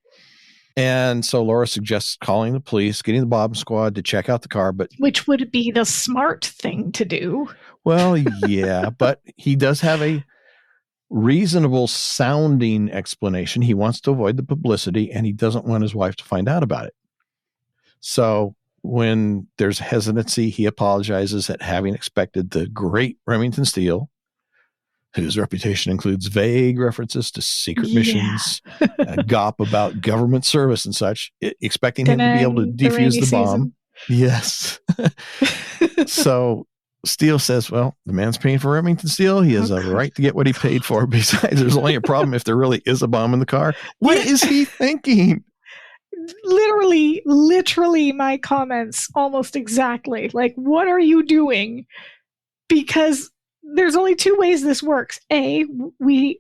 And so Laura suggests calling the police, getting the bomb squad to check out the car, which would be the smart thing to do. Well, yeah, but he does have a reasonable sounding explanation. He wants to avoid the publicity, and he doesn't want his wife to find out about it. So when there's hesitancy, he apologizes at having expected the great Remington Steele, whose reputation includes vague references to secret missions, a gop about government service and such, expecting him to be able to defuse the bomb. Yes. So Steele says, well, the man's paying for Remington Steele. He has a right to get what he paid for. Besides, there's only a problem if there really is a bomb in the car. What is he thinking? Literally my comments almost exactly. Like, what are you doing? Because there's only two ways this works. A, we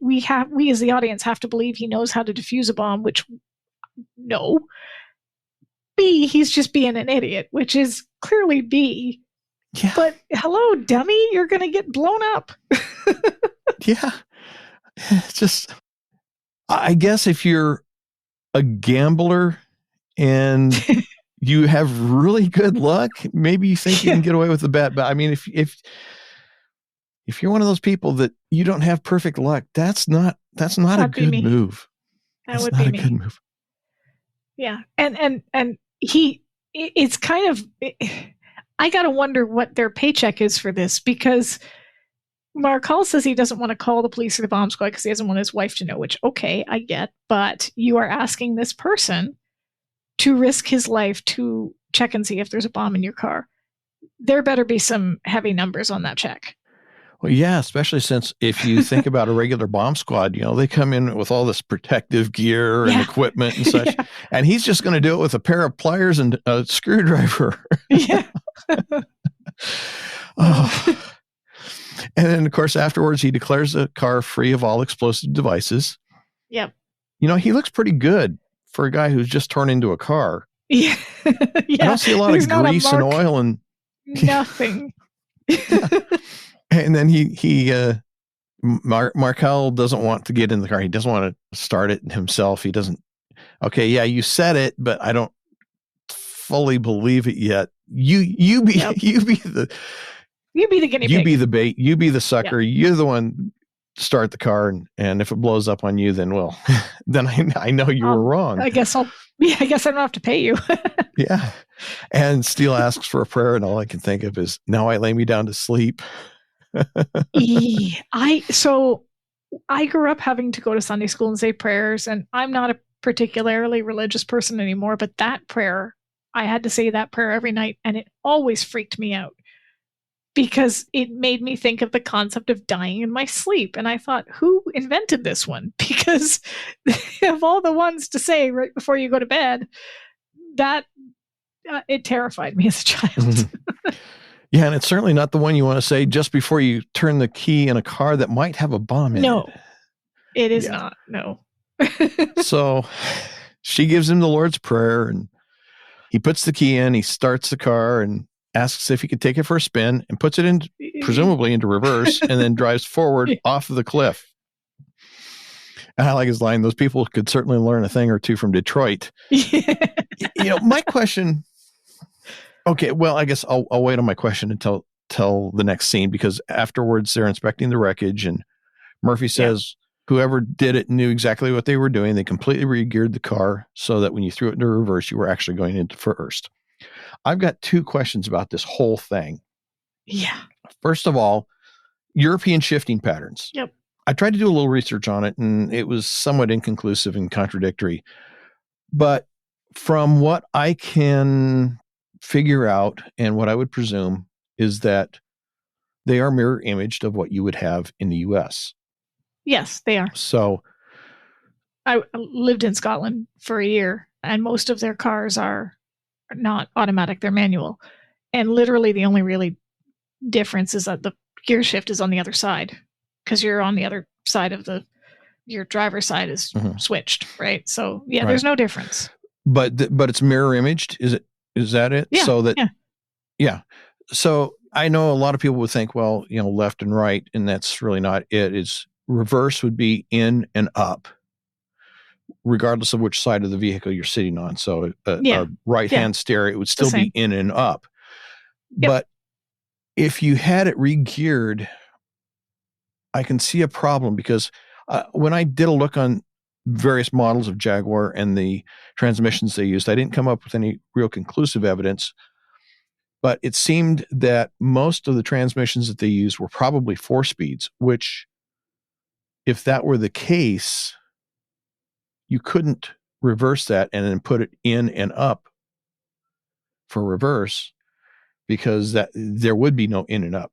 as the audience have to believe he knows how to defuse a bomb, which no. B, he's just being an idiot, which is clearly B. Yeah. But hello, dummy, you're going to get blown up. Yeah. It's just, I guess if you're a gambler and you have really good luck, maybe you think you can get away with the bet. But I mean, if you're one of those people that you don't have perfect luck, that's not a good move. That would be me. Good move. Yeah. And it's kind of, I got to wonder what their paycheck is for this, because Markel says he doesn't want to call the police or the bomb squad because he doesn't want his wife to know, which, okay, I get, but you are asking this person to risk his life to check and see if there's a bomb in your car. There better be some heavy numbers on that check. Well, yeah, especially since if you think about a regular bomb squad, they come in with all this protective gear and equipment and such, and he's just going to do it with a pair of pliers and a screwdriver. Yeah. Oh. And then, of course, afterwards, he declares the car free of all explosive devices. Yep. He looks pretty good for a guy who's just turned into a car. Yeah. I don't see a lot of grease and oil and nothing. Yeah. And then Markel doesn't want to get in the car. He doesn't want to start it himself. He doesn't. Okay, yeah, you said it, but I don't fully believe it yet. You be the guinea pig. You be the bait. You be the sucker. Yep. You're the one to start the car, and if it blows up on you, then then I know you were wrong. I guess I don't have to pay you. Yeah. And Steele asks for a prayer, and all I can think of is, now I lay me down to sleep. So I grew up having to go to Sunday school and say prayers, and I'm not a particularly religious person anymore, but that prayer, I had to say that prayer every night, and it always freaked me out because it made me think of the concept of dying in my sleep. And I thought, who invented this one? Because of all the ones to say right before you go to bed, that it terrified me as a child. Mm-hmm. Yeah, and it's certainly not the one you want to say just before you turn the key in a car that might have a bomb in it. No, it is not. No. So she gives him the Lord's Prayer, and he puts the key in, he starts the car and asks if he could take it for a spin and puts it presumably into reverse and then drives forward off of the cliff. And I like his line, those people could certainly learn a thing or two from Detroit. My question... Okay, well, I guess I'll wait on my question until the next scene, because afterwards they're inspecting the wreckage, and Murphy says whoever did it knew exactly what they were doing. They completely re-geared the car so that when you threw it into reverse, you were actually going into first. I've got two questions about this whole thing. Yeah. First of all, European shifting patterns. Yep. I tried to do a little research on it, and it was somewhat inconclusive and contradictory. But from what I can figure out, and what I would presume, is that they are mirror imaged of what you would have in the US. Yes, they are. So I lived in Scotland for a year, and most of their cars are not automatic, they're manual. And literally the only really difference is that the gear shift is on the other side, because you're on the other side of your driver's side is switched, right? So yeah, there's no difference. But it's mirror imaged, is it? Is that it? Yeah. So that, yeah. So I know a lot of people would think, well, left and right, and that's really not it. It's reverse would be in and up, regardless of which side of the vehicle you're sitting on. So a right-hand steer, it would still be in and up. Yep. But if you had it re-geared, I can see a problem, because when I did a look on various models of Jaguar and the transmissions they used, I didn't come up with any real conclusive evidence, but it seemed that most of the transmissions that they used were probably 4-speeds, which, if that were the case, you couldn't reverse that and then put it in and up for reverse, because there would be no in and up.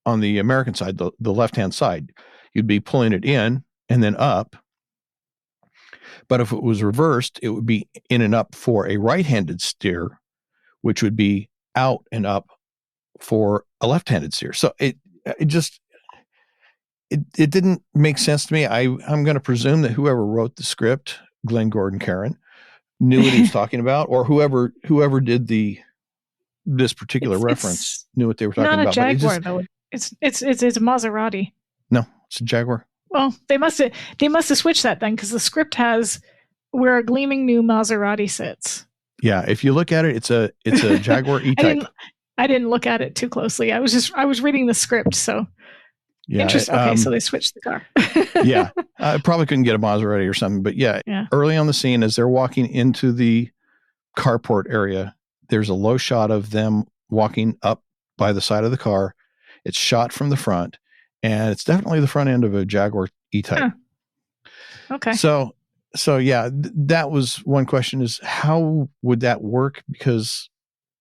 On the American side, the left-hand side, you'd be pulling it in and then up. But if it was reversed, it would be in and up for a right-handed steer, which would be out and up for a left-handed steer. So it didn't make sense to me. I'm going to presume that whoever wrote the script, Glenn Gordon Caron, knew what he was talking about, or whoever did this particular reference knew what they were talking about. Not a Jaguar, though. It's a Maserati. No, it's a Jaguar. Well, they must have switched that then, because the script has where a gleaming new Maserati sits. Yeah, if you look at it, it's a Jaguar E-Type. I didn't look at it too closely. I was reading the script, so interesting. Okay, so they switched the car. Yeah, I probably couldn't get a Maserati or something, but yeah, early on the scene, as they're walking into the carport area, there's a low shot of them walking up by the side of the car. It's shot from the front, and it's definitely the front end of a Jaguar E-Type. Okay. So yeah, that was one question, is how would that work? Because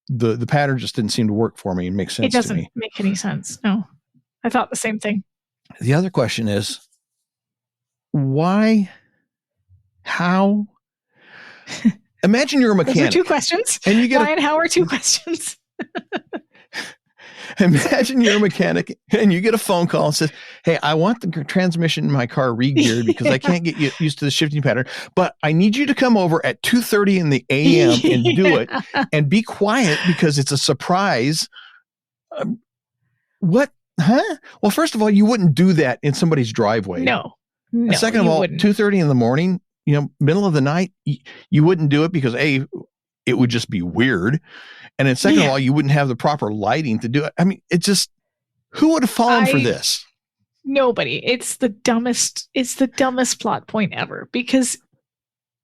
the pattern just didn't seem to work for me and make sense to me. It doesn't make any sense. No, I thought the same thing. The other question is, why? How? Imagine you're a mechanic. Those are two questions. And you get why and how are two questions. Imagine you're a mechanic and you get a phone call and says, hey, I want the transmission in my car re-geared because I can't get used to the shifting pattern, but I need you to come over at 2:30 in the a.m. and do it and be quiet because it's a surprise. What? Huh? Well, first of all, you wouldn't do that in somebody's driveway. No. And second of all, 2:30 in the morning, middle of the night, you wouldn't do it because A, it would just be weird. And then second of all, you wouldn't have the proper lighting to do it. I mean, it just, who would have fallen for this? Nobody. It's the dumbest plot point ever. Because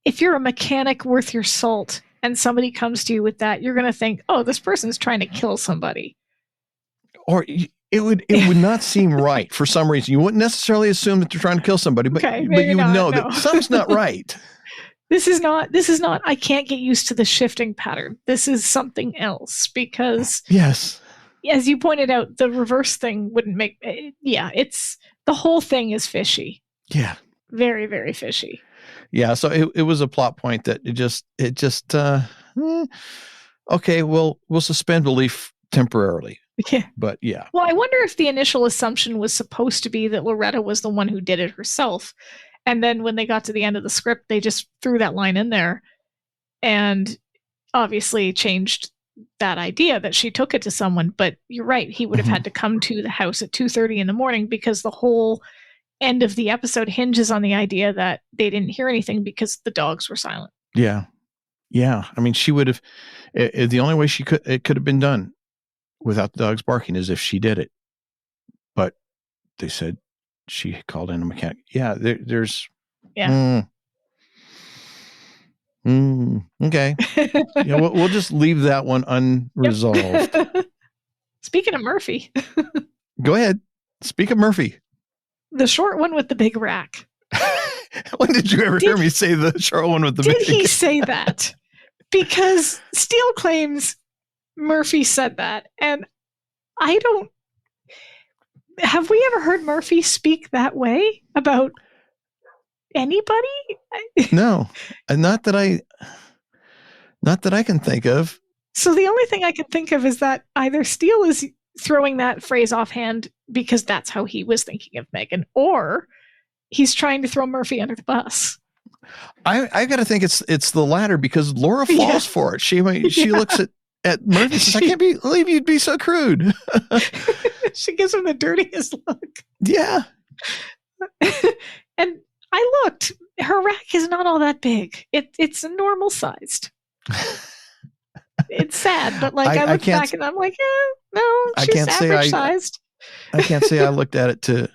if you're a mechanic worth your salt and somebody comes to you with that, you're going to think, oh, this person's trying to kill somebody. Or it would not seem right for some reason. You wouldn't necessarily assume that they're trying to kill somebody, but you would know that something's not right. This is not, I can't get used to the shifting pattern. This is something else because yes, as you pointed out, the reverse thing wouldn't make, it's, the whole thing is fishy. Yeah. Very, very fishy. Yeah. So it was a plot point that okay, we'll suspend belief temporarily. Yeah. But yeah. Well, I wonder if the initial assumption was supposed to be that Loretta was the one who did it herself. And then when they got to the end of the script, they just threw that line in there and obviously changed that idea that she took it to someone. But you're right. He would have had to come to the house at 2:30 in the morning because the whole end of the episode hinges on the idea that they didn't hear anything because the dogs were silent. Yeah. Yeah. I mean, she would have, the only way it could have been done without the dogs barking is if she did it. But they said she called in a mechanic. Yeah, there's. Yeah. Okay. We'll just leave that one unresolved. Yep. Speaking of Murphy. Go ahead. Speak of Murphy. The short one with the big rack. When did you ever hear me say the short one with the big? Did he say that? Because Steele claims Murphy said that, and I don't. Have we ever heard Murphy speak that way about anybody? No, and not that I can think of. So the only thing I can think of is that either Steele is throwing that phrase offhand because that's how he was thinking of Megan, or he's trying to throw Murphy under the bus. I got to think it's the latter because Laura falls for it. She looks at Murphy and says, I can't believe you'd be so crude. She gives him the dirtiest look. Yeah. And I looked. Her rack is not all that big. It's normal sized. It's sad, but I look back and I'm like, no, she's average sized. I can't say I looked at it to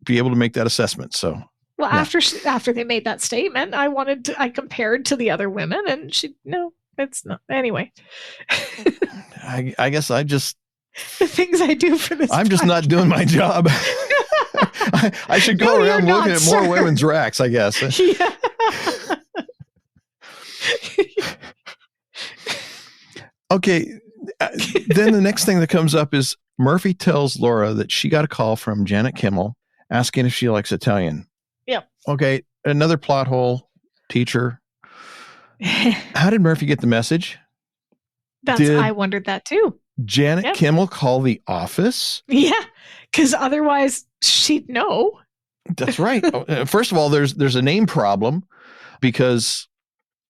be able to make that assessment. So. Well, after they made that statement, I compared to the other women, and it's not. Anyway, I guess the things I do for this. I'm just not doing my job. I should go around looking at more women's racks, I guess. Yeah. Okay. Then the next thing that comes up is Murphy tells Laura that she got a call from Janet Kimmel asking if she likes Italian. Yep. Okay. Another plot hole. Teacher. How did Murphy get the message? I wondered that too. Janet Kimmel call the office? Yeah. Because otherwise she'd know. That's right. First of all, there's a name problem because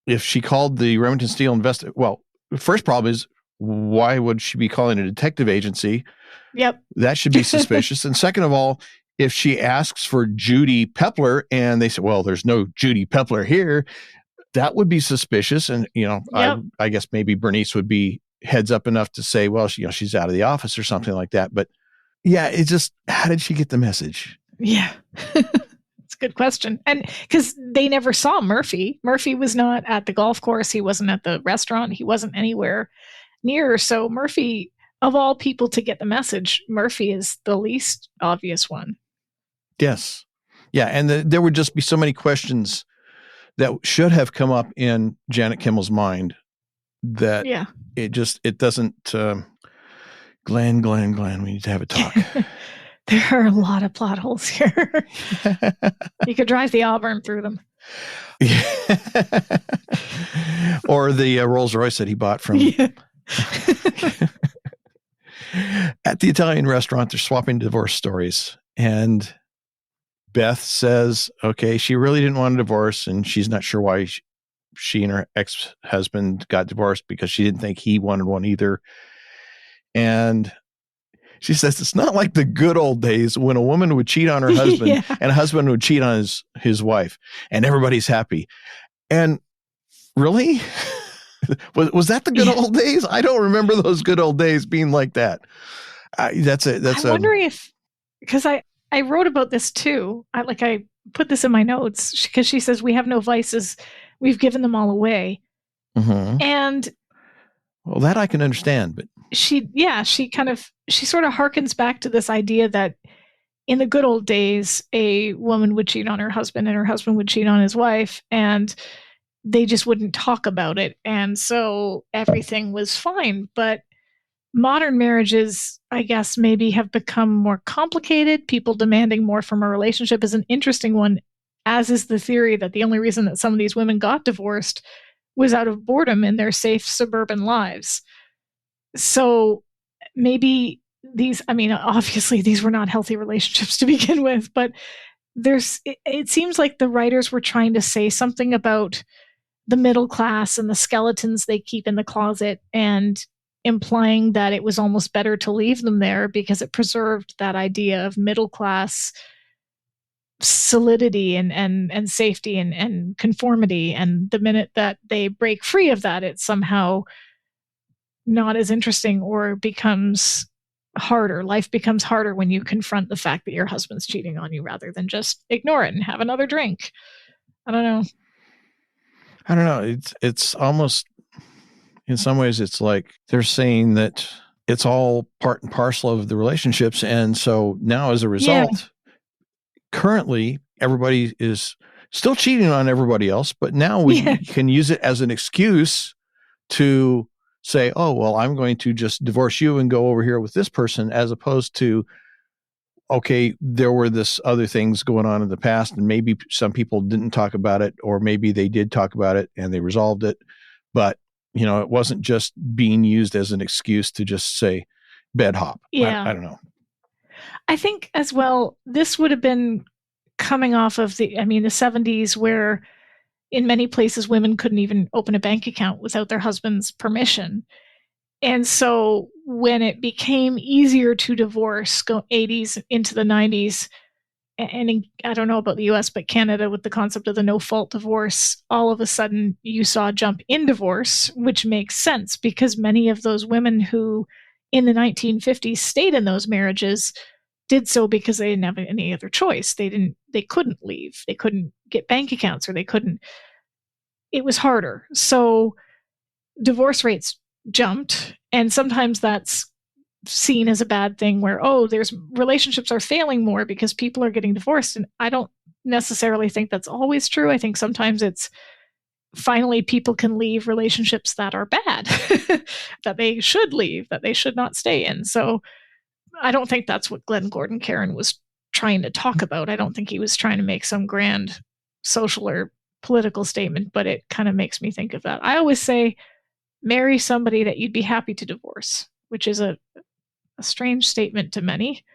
if she called the Remington Steele the first problem is why would she be calling a detective agency? Yep. That should be suspicious. And second of all, if she asks for Judy Pepler and they say, well, there's no Judy Pepler here, that would be suspicious. And, I guess maybe Bernice would be heads up enough to say, well, she's out of the office or something like that. But yeah, it's just, how did she get the message? Yeah. It's a good question. And because they never saw Murphy. Murphy was not at the golf course. He wasn't at the restaurant. He wasn't anywhere near. So Murphy, of all people to get the message, Murphy is the least obvious one. Yes. Yeah. And there would just be so many questions that should have come up in Janet Kimmel's mind that it doesn't, Glenn, we need to have a talk. There are a lot of plot holes here. You could drive the Auburn through them. Or the Rolls Royce that he bought from. Yeah. At the Italian restaurant, they're swapping divorce stories. And Beth says, okay, she really didn't want a divorce, and she's not sure why she and her ex-husband got divorced, because she didn't think he wanted one either. And she says it's not like the good old days when a woman would cheat on her husband and a husband would cheat on his wife, and everybody's happy. And really? Was that the good old days? I don't remember those good old days being like that. I'm wondering if, because I wrote about this too. I put this in my notes because she says we have no vices. We've given them all away. Mm-hmm. And well, that I can understand, but she sort of harkens back to this idea that in the good old days, a woman would cheat on her husband and her husband would cheat on his wife, and they just wouldn't talk about it. And so everything was fine. But modern marriages, I guess, maybe have become more complicated. People demanding more from a relationship is an interesting one, as is the theory that the only reason that some of these women got divorced was out of boredom in their safe suburban lives. So maybe obviously these were not healthy relationships to begin with, but it seems like the writers were trying to say something about the middle class and the skeletons they keep in the closet, and implying that it was almost better to leave them there because it preserved that idea of middle class solidity and safety and conformity. And the minute that they break free of that, it's somehow not as interesting or becomes harder. Life becomes harder when you confront the fact that your husband's cheating on you rather than just ignore it and have another drink. I don't know. It's almost, in some ways, it's like they're saying that it's all part and parcel of the relationships. And so now as a result, currently everybody is still cheating on everybody else, but now we can use it as an excuse to say, oh, well, I'm going to just divorce you and go over here with this person, as opposed to, okay, there were this other things going on in the past, and maybe some people didn't talk about it, or maybe they did talk about it and they resolved it. But, it wasn't just being used as an excuse to just say bed hop. Yeah. I don't know. I think as well, this would have been coming off of the 70s, where in many places women couldn't even open a bank account without their husband's permission. And so when it became easier to divorce, go 80s into the 90s, and I don't know about the US, but Canada, with the concept of the no-fault divorce, all of a sudden you saw a jump in divorce, which makes sense because many of those women who in the 1950s stayed in those marriages did so because they didn't have any other choice. They couldn't leave. They couldn't get bank accounts, or it was harder. So divorce rates jumped, and sometimes that's seen as a bad thing, where there's relationships are failing more because people are getting divorced. And I don't necessarily think that's always true. I think sometimes it's finally people can leave relationships that are bad, that they should leave, that they should not stay in. So I don't think that's what Glenn Gordon Caron was trying to talk about. I don't think he was trying to make some grand social or political statement, but it kind of makes me think of that. I always say, marry somebody that you'd be happy to divorce, which is a strange statement to many.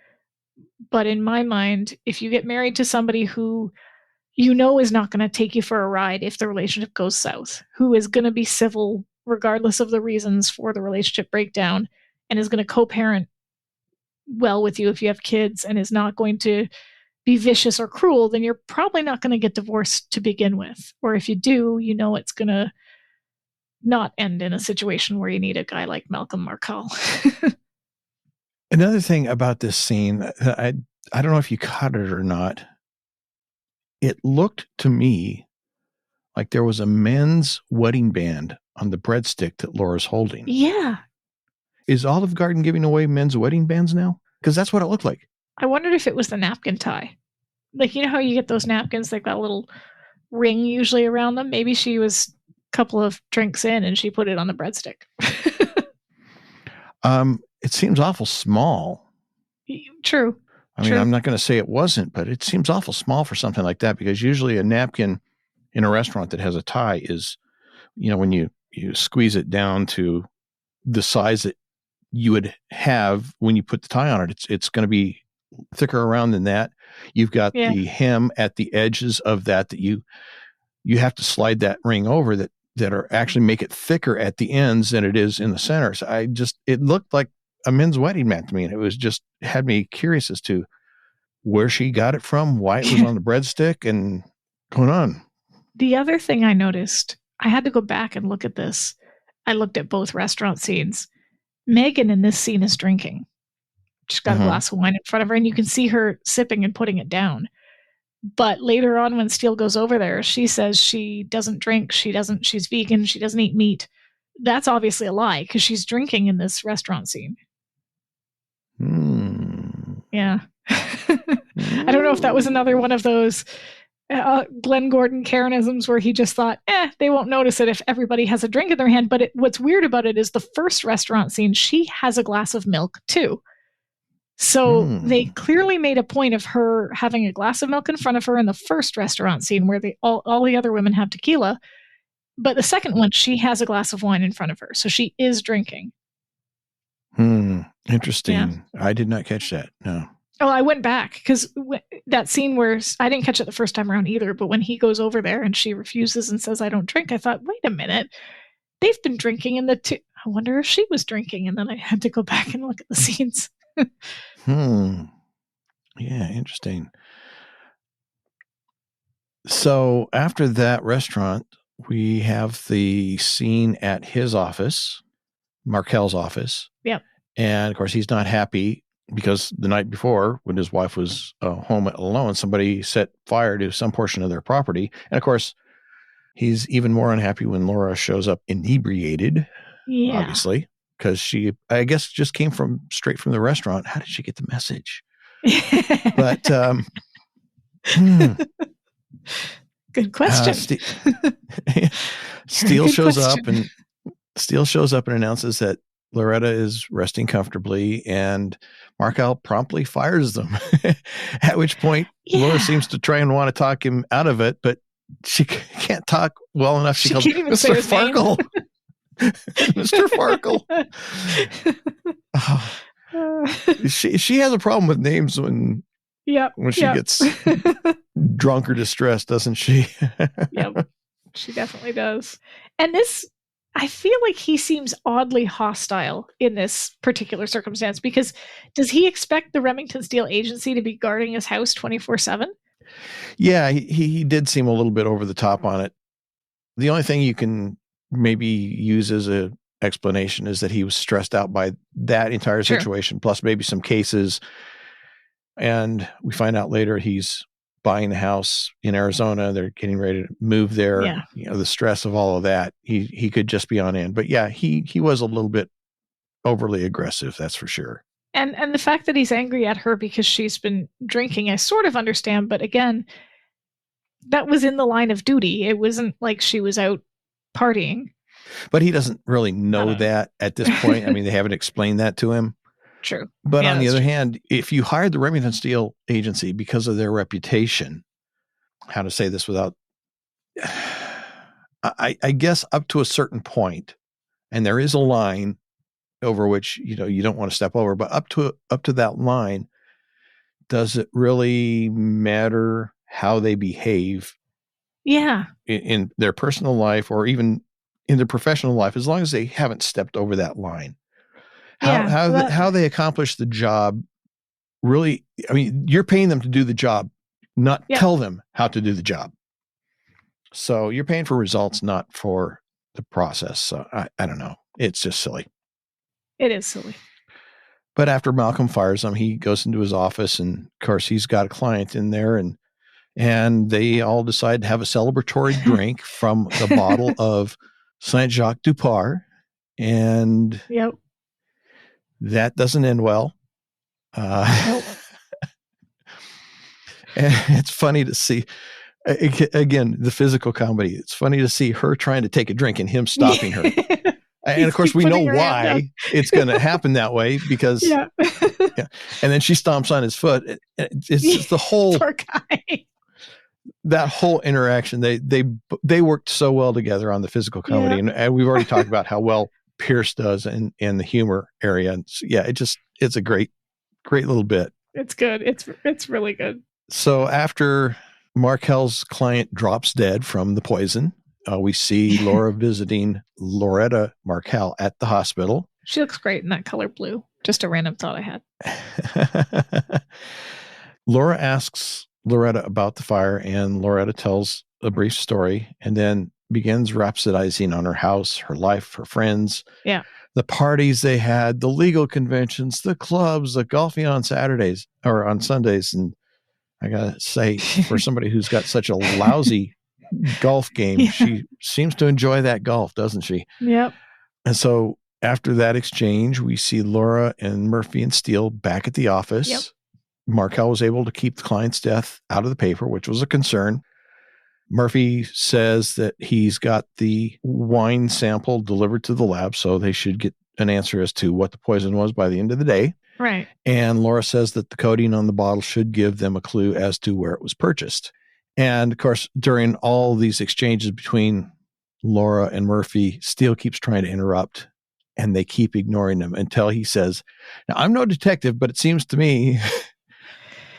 But in my mind, if you get married to somebody who is not going to take you for a ride if the relationship goes south, who is going to be civil regardless of the reasons for the relationship breakdown, and is going to co-parent well with you if you have kids, and is not going to be vicious or cruel, then you're probably not going to get divorced to begin with. Or if you do, it's going to not end in a situation where you need a guy like Malcolm Markell. Another thing about this scene, I don't know if you caught it or not. It looked to me like there was a men's wedding band on the breadstick that Laura's holding. Yeah. Is Olive Garden giving away men's wedding bands now? Because that's what it looked like. I wondered if it was the napkin tie. Like, how you get those napkins, they've got a little ring usually around them. Maybe she was a couple of drinks in and she put it on the breadstick. It seems awful small. True. I mean, I'm not going to say it wasn't, but it seems awful small for something like that, because usually a napkin in a restaurant that has a tie is, when you squeeze it down to the size that you would have when you put the tie on it. It's going to be thicker around than that. You've got the hem at the edges of that you have to slide that ring over that are actually make it thicker at the ends than it is in the center. So it looked like a men's wedding mat to me. And it was just had me curious as to where she got it from, why it was on the breadstick and going on. The other thing I noticed, I had to go back and look at this. I looked at both restaurant scenes. Megan in this scene is drinking. She's got a glass of wine in front of her, and you can see her sipping and putting it down. But later on, when Steele goes over there, she says she doesn't drink. She's vegan. She doesn't eat meat. That's obviously a lie because she's drinking in this restaurant scene. Yeah. I don't know if that was another one of those Glenn Gordon Karenisms where he just thought, they won't notice it if everybody has a drink in their hand. But what's weird about it is the first restaurant scene, she has a glass of milk too. So they clearly made a point of her having a glass of milk in front of her in the first restaurant scene where all the other women have tequila. But the second one, she has a glass of wine in front of her. So she is drinking. Interesting. Yeah. I did not catch that. No. Oh, I went back because that scene where I didn't catch it the first time around either. But when he goes over there and she refuses and says, I don't drink, I thought, wait a minute. They've been drinking in the I wonder if she was drinking. And then I had to go back and look at the scenes. Yeah, interesting. So after that restaurant, we have the scene at his office, Markel's office. Yep. And of course, he's not happy because the night before, when his wife was home alone, somebody set fire to some portion of their property. And of course, he's even more unhappy when Laura shows up inebriated, obviously. Because she, I guess, just came straight from the restaurant. How did she get the message? But good question. Steele shows up and announces that Loretta is resting comfortably, and Markel promptly fires them. At which point, Laura seems to try and want to talk him out of it, but she can't talk well enough. She calls Mr. Farkle. Mr. Farkle. She has a problem with names when she gets drunk or distressed, doesn't she? Yep, she definitely does. And I feel like he seems oddly hostile in this particular circumstance because does he expect the Remington Steele agency to be guarding his house 24/7? Yeah, he did seem a little bit over the top on it. The only thing you can maybe use as a explanation is that he was stressed out by that entire situation, plus maybe some cases. And we find out later he's buying the house in Arizona. They're getting ready to move there. Yeah. The stress of all of that, he could just be on end. But yeah, he was a little bit overly aggressive, that's for sure. And the fact that he's angry at her because she's been drinking, I sort of understand. But again, that was in the line of duty. It wasn't like she was out partying. But he doesn't really know that at this point. I mean, they haven't explained that to him. True. But on the other hand, if you hired the Remington Steele agency because of their reputation, how to say this without, I guess up to a certain point, and there is a line over which, you don't want to step over, but up to that line, does it really matter how they behave? Yeah. In their personal life or even in their professional life, as long as they haven't stepped over that line. How they accomplish the job really, I mean, you're paying them to do the job, not tell them how to do the job. So you're paying for results, not for the process. So I don't know. It's just silly. It is silly. But after Malcolm fires him, he goes into his office, and of course he's got a client in there, and they all decide to have a celebratory drink from the bottle of Saint-Jacques du Pare. And that doesn't end well. And it's funny to see, again, the physical comedy. It's funny to see her trying to take a drink and him stopping her. And of course, we know why it's going to happen that way because, and then she stomps on his foot. It's just the whole, poor guy. That whole interaction. They worked so well together on the physical comedy, and we've already talked about how well Pierce does in the humor area. And yeah, it's a great little bit. It's good. It's really good. So after Markel's client drops dead from the poison, we see Laura visiting Loretta Markel at the hospital. She looks great in that color blue. Just a random thought I had. Laura asks Loretta about the fire, and Loretta tells a brief story and then begins rhapsodizing on her house, her life, her friends. Yeah. The parties they had, the legal conventions, the clubs, the golfing on Saturdays or on Sundays. And I got to say, for somebody who's got such a lousy golf game, she seems to enjoy that golf, doesn't she? Yep. And so after that exchange, we see Laura and Murphy and Steele back at the office. Yep. Markel was able to keep the client's death out of the paper, which was a concern. Murphy says that he's got the wine sample delivered to the lab, so they should get an answer as to what the poison was by the end of the day. Right. And Laura says that the coating on the bottle should give them a clue as to where it was purchased. And of course, during all these exchanges between Laura and Murphy, Steele keeps trying to interrupt, and they keep ignoring him until he says, "Now, I'm no detective, but it seems to me..."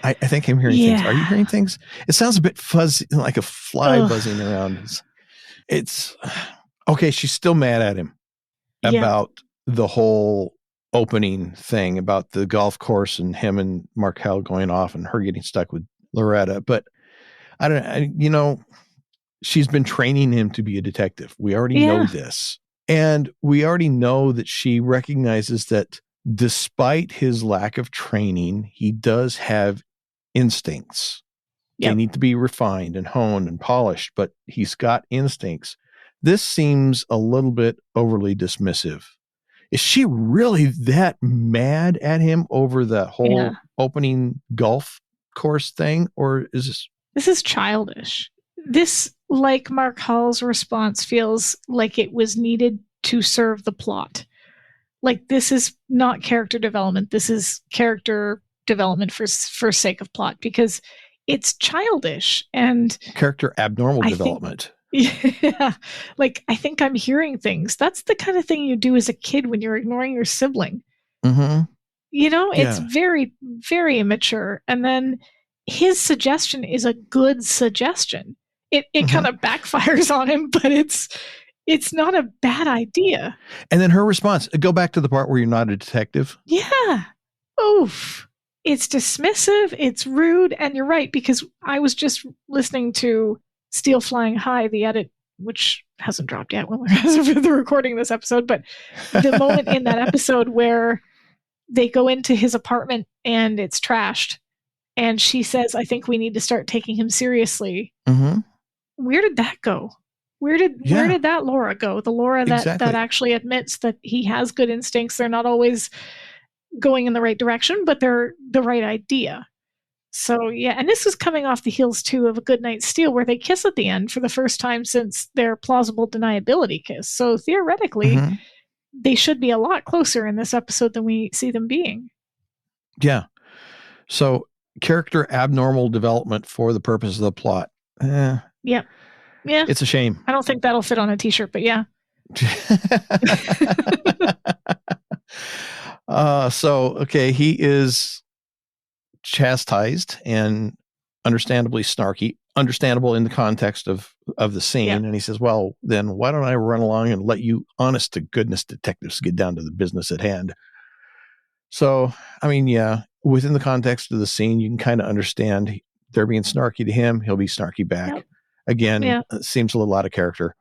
I think I'm hearing things. Are you hearing things? It sounds a bit fuzzy, like a fly buzzing around. It's okay. She's still mad at him about the whole opening thing, about the golf course and him and Markel going off and her getting stuck with Loretta. But she's been training him to be a detective. We already know this. And we already know that she recognizes that despite his lack of training, he does have instincts. They need to be refined and honed and polished, but he's got instincts. This seems a little bit overly dismissive. Is she really that mad at him over the whole opening golf course thing? Or is this... This is childish. This, like Mark Hall's response, feels like it was needed to serve the plot. Like, this is not character development. This is character development for sake of plot, because it's childish and character abnormal development. Like, I think I'm hearing things. That's the kind of thing you do as a kid when you're ignoring your sibling. Mm-hmm. It's very, very immature. And then his suggestion is a good suggestion. It kind of backfires on him, but it's not a bad idea. And then her response, go back to the part where you're not a detective. Yeah. Oof. It's dismissive. It's rude. And you're right, because I was just listening to Steele Flying High, the edit, which hasn't dropped yet when we're recording this episode, but the moment in that episode where they go into his apartment and it's trashed, and she says, "I think we need to start taking him seriously." Mm-hmm. Where did that go? Where did that Laura go? The Laura that actually admits that he has good instincts. They're not always going in the right direction, but they're the right idea. So and this is coming off the heels too of A Good Night's Steele, where they kiss at the end for the first time since their plausible deniability kiss. So theoretically, they should be a lot closer in this episode than we see them being. Yeah. So character abnormal development for the purpose of the plot. Yeah. It's a shame. I don't think that'll fit on a t-shirt, but yeah. He is chastised and understandably snarky, understandable in the context of the scene. Yeah. And he says, well, then why don't I run along and let you honest to goodness detectives get down to the business at hand? So, within the context of the scene, you can kind of understand they're being snarky to him. He'll be snarky back. Yep. Again, it seems a little out of character.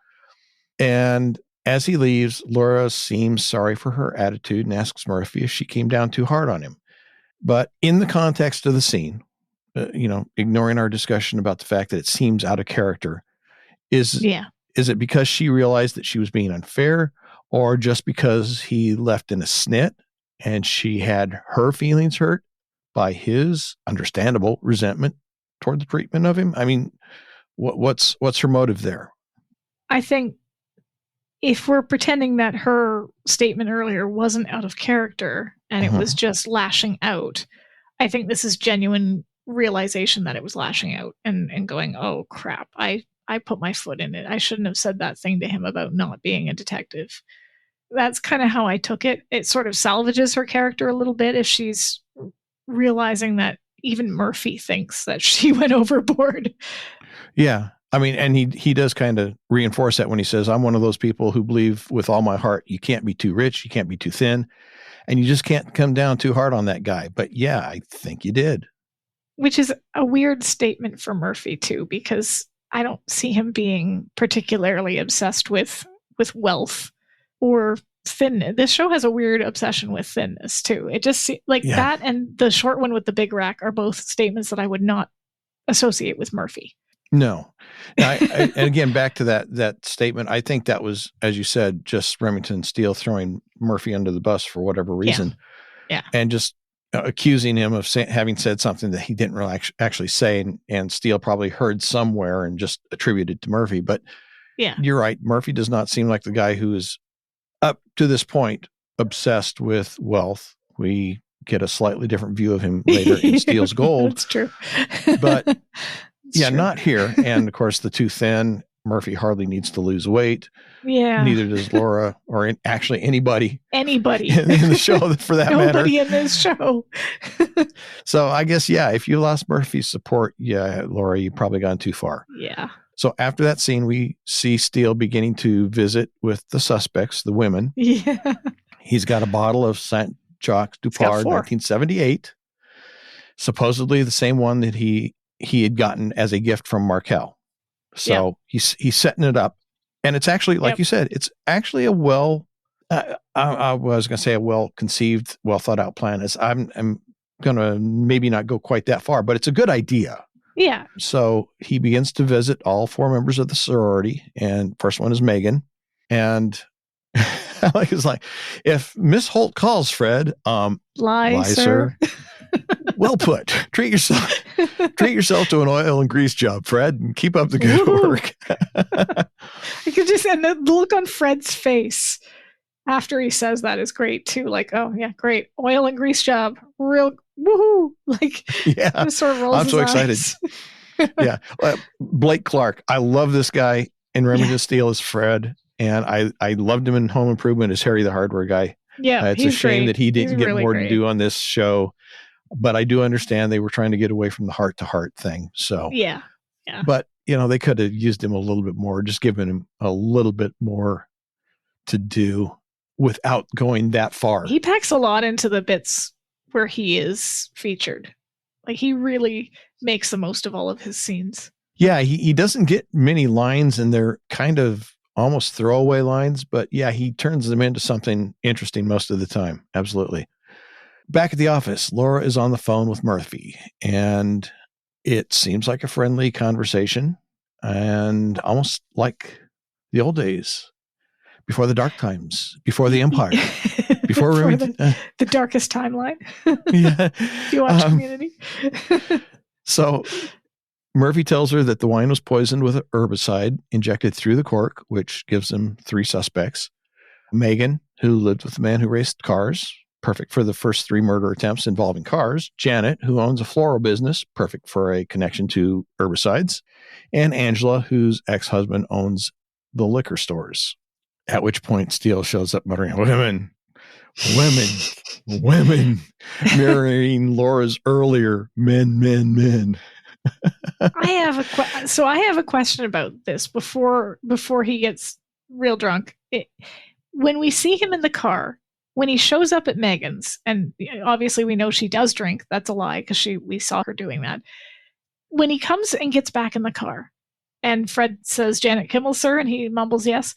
And as he leaves, Laura seems sorry for her attitude and asks Murphy if she came down too hard on him. But in the context of the scene, ignoring our discussion about the fact that it seems out of character, is it because she realized that she was being unfair, or just because he left in a snit and she had her feelings hurt by his understandable resentment toward the treatment of him? I mean, what's her motive there? I think if we're pretending that her statement earlier wasn't out of character and it was just lashing out, I think this is genuine realization that it was lashing out and going, oh crap, I put my foot in it. I shouldn't have said that thing to him about not being a detective. that's kind of how I took it. It sort of salvages her character a little bit if she's realizing that even Murphy thinks that she went overboard. Yeah. I mean, and he does kind of reinforce that when he says, I'm one of those people who believe with all my heart, you can't be too rich, you can't be too thin, and you just can't come down too hard on that guy. But yeah, I think you did. Which is a weird statement for Murphy too, because I don't see him being particularly obsessed with wealth or thinness. This show has a weird obsession with thinness too. It just like that, and the short one with the big rack are both statements that I would not associate with Murphy. No. And again, back to that statement, I think that was, as you said, just Remington and Steele throwing Murphy under the bus for whatever reason. Yeah. And just accusing him of having said something that he didn't really actually say, and Steele probably heard somewhere and just attributed to Murphy. But yeah, you're right. Murphy does not seem like the guy who is, up to this point, obsessed with wealth. We get a slightly different view of him later in Steele's Gold. That's true. But yeah, not here. And of course, the too thin, Murphy hardly needs to lose weight. Yeah. Neither does Laura, or actually anybody. Anybody. In the show, for that matter. Nobody in this show. So I guess, yeah, if you lost Murphy's support, yeah, Laura, you've probably gone too far. Yeah. So after that scene, we see Steele beginning to visit with the suspects, the women. Yeah. He's got a bottle of Saint Jacques Dupart, 1978. Supposedly the same one that he had gotten as a gift from Markel. So he's setting it up. And it's actually, like you said, it's actually a I was going to say a well-conceived, well-thought-out plan. I'm going to maybe not go quite that far, but it's a good idea. Yeah. So he begins to visit all 4 members of the sorority, and first one is Megan. And it's like, if Miss Holt calls, Fred, lie, sir. Well put. Treat yourself to an oil and grease job, Fred, and keep up the good work. I could just, and the look on Fred's face after he says that is great too. Like, oh yeah, great oil and grease job, real woohoo! Like, yeah, sort of rolls I'm so excited. Yeah, Blake Clark, I love this guy in Remington Steele as Fred, and I loved him in Home Improvement as Harry the Hardware guy. Yeah, it's a shame that he didn't get more to do on this show. But I do understand they were trying to get away from the heart-to-heart thing. So yeah. But they could have used him a little bit more, just given him a little bit more to do without going that far. He packs a lot into the bits where he is featured. Like, he really makes the most of all of his scenes. Yeah, he doesn't get many lines, and they're kind of almost throwaway lines. But yeah, he turns them into something interesting most of the time. Absolutely. Back at the office, Laura is on the phone with Murphy, and it seems like a friendly conversation, and almost like the old days, before the dark times, before the Empire, before the darkest timeline. Yeah. If you watch Community. So Murphy tells her that the wine was poisoned with a herbicide injected through the cork, which gives him 3 suspects. Megan, who lived with the man who raced cars, perfect for the first 3 murder attempts involving cars. Janet, who owns a floral business, perfect for a connection to herbicides. And Angela, whose ex-husband owns the liquor stores. At which point Steele shows up muttering, women, mirroring Laura's earlier men. I have a question about this before he gets real drunk. When we see him in the car, when he shows up at Megan's, and obviously we know she does drink, that's a lie because we saw her doing that. When he comes and gets back in the car, and Fred says, Janet Kimmel, sir, and he mumbles yes,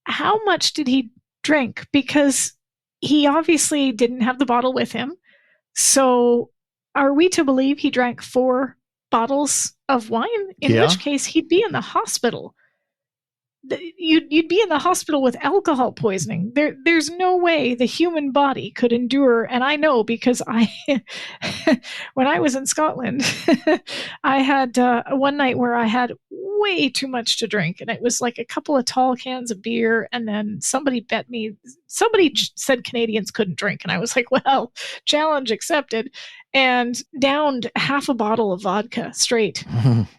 how much did he drink? Because he obviously didn't have the bottle with him. So are we to believe he drank 4 bottles of wine? In which case he'd be in the hospital. You'd be in the hospital with alcohol poisoning. There's no way the human body could endure. And I know because when I was in Scotland, I had one night where I had way too much to drink, and it was like a couple of tall cans of beer. And then somebody said Canadians couldn't drink, and I was like, well, challenge accepted. and downed half a bottle of vodka straight.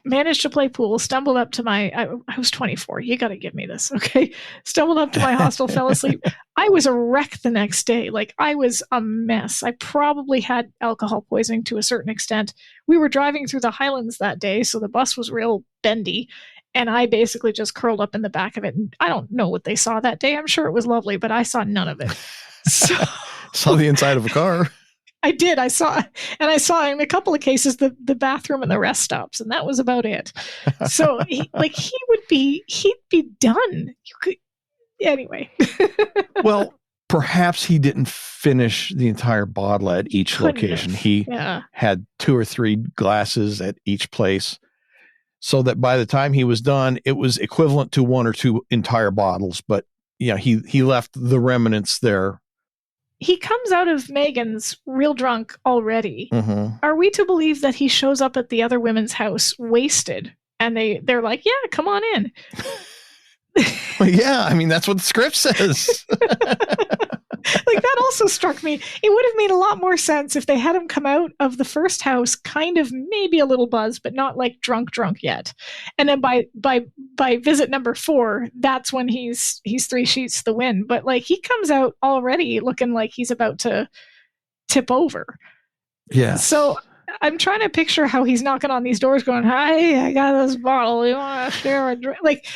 Managed to play pool, stumbled up to I was 24. You got to give me this, okay? Stumbled up to my hostel, fell asleep. I was a wreck the next day. Like, I was a mess. I probably had alcohol poisoning to a certain extent. We were driving through the Highlands that day, so the bus was real bendy. And I basically just curled up in the back of it. And I don't know what they saw that day. I'm sure it was lovely, but I saw none of it. So, saw the inside of a car. I did. I saw in a couple of cases the bathroom and the rest stops, and that was about it. So he'd be done. Anyway. Well, perhaps he didn't finish the entire bottle at each location. He had 2 or 3 glasses at each place, so that by the time he was done, it was equivalent to 1 or 2 entire bottles. But he left the remnants there. He comes out of Megan's real drunk already. Mm-hmm. Are we to believe that he shows up at the other women's house wasted, and they're like, yeah, come on in? Well, yeah, I mean, that's what the script says. Like, that also struck me. It would have made a lot more sense if they had him come out of the first house kind of maybe a little buzzed, but not like drunk yet. And then by visit number 4, that's when he's 3 sheets to the wind. But like, he comes out already looking like he's about to tip over. Yeah. So I'm trying to picture how he's knocking on these doors going, "Hi, I got this bottle. You want to share a drink?" Like,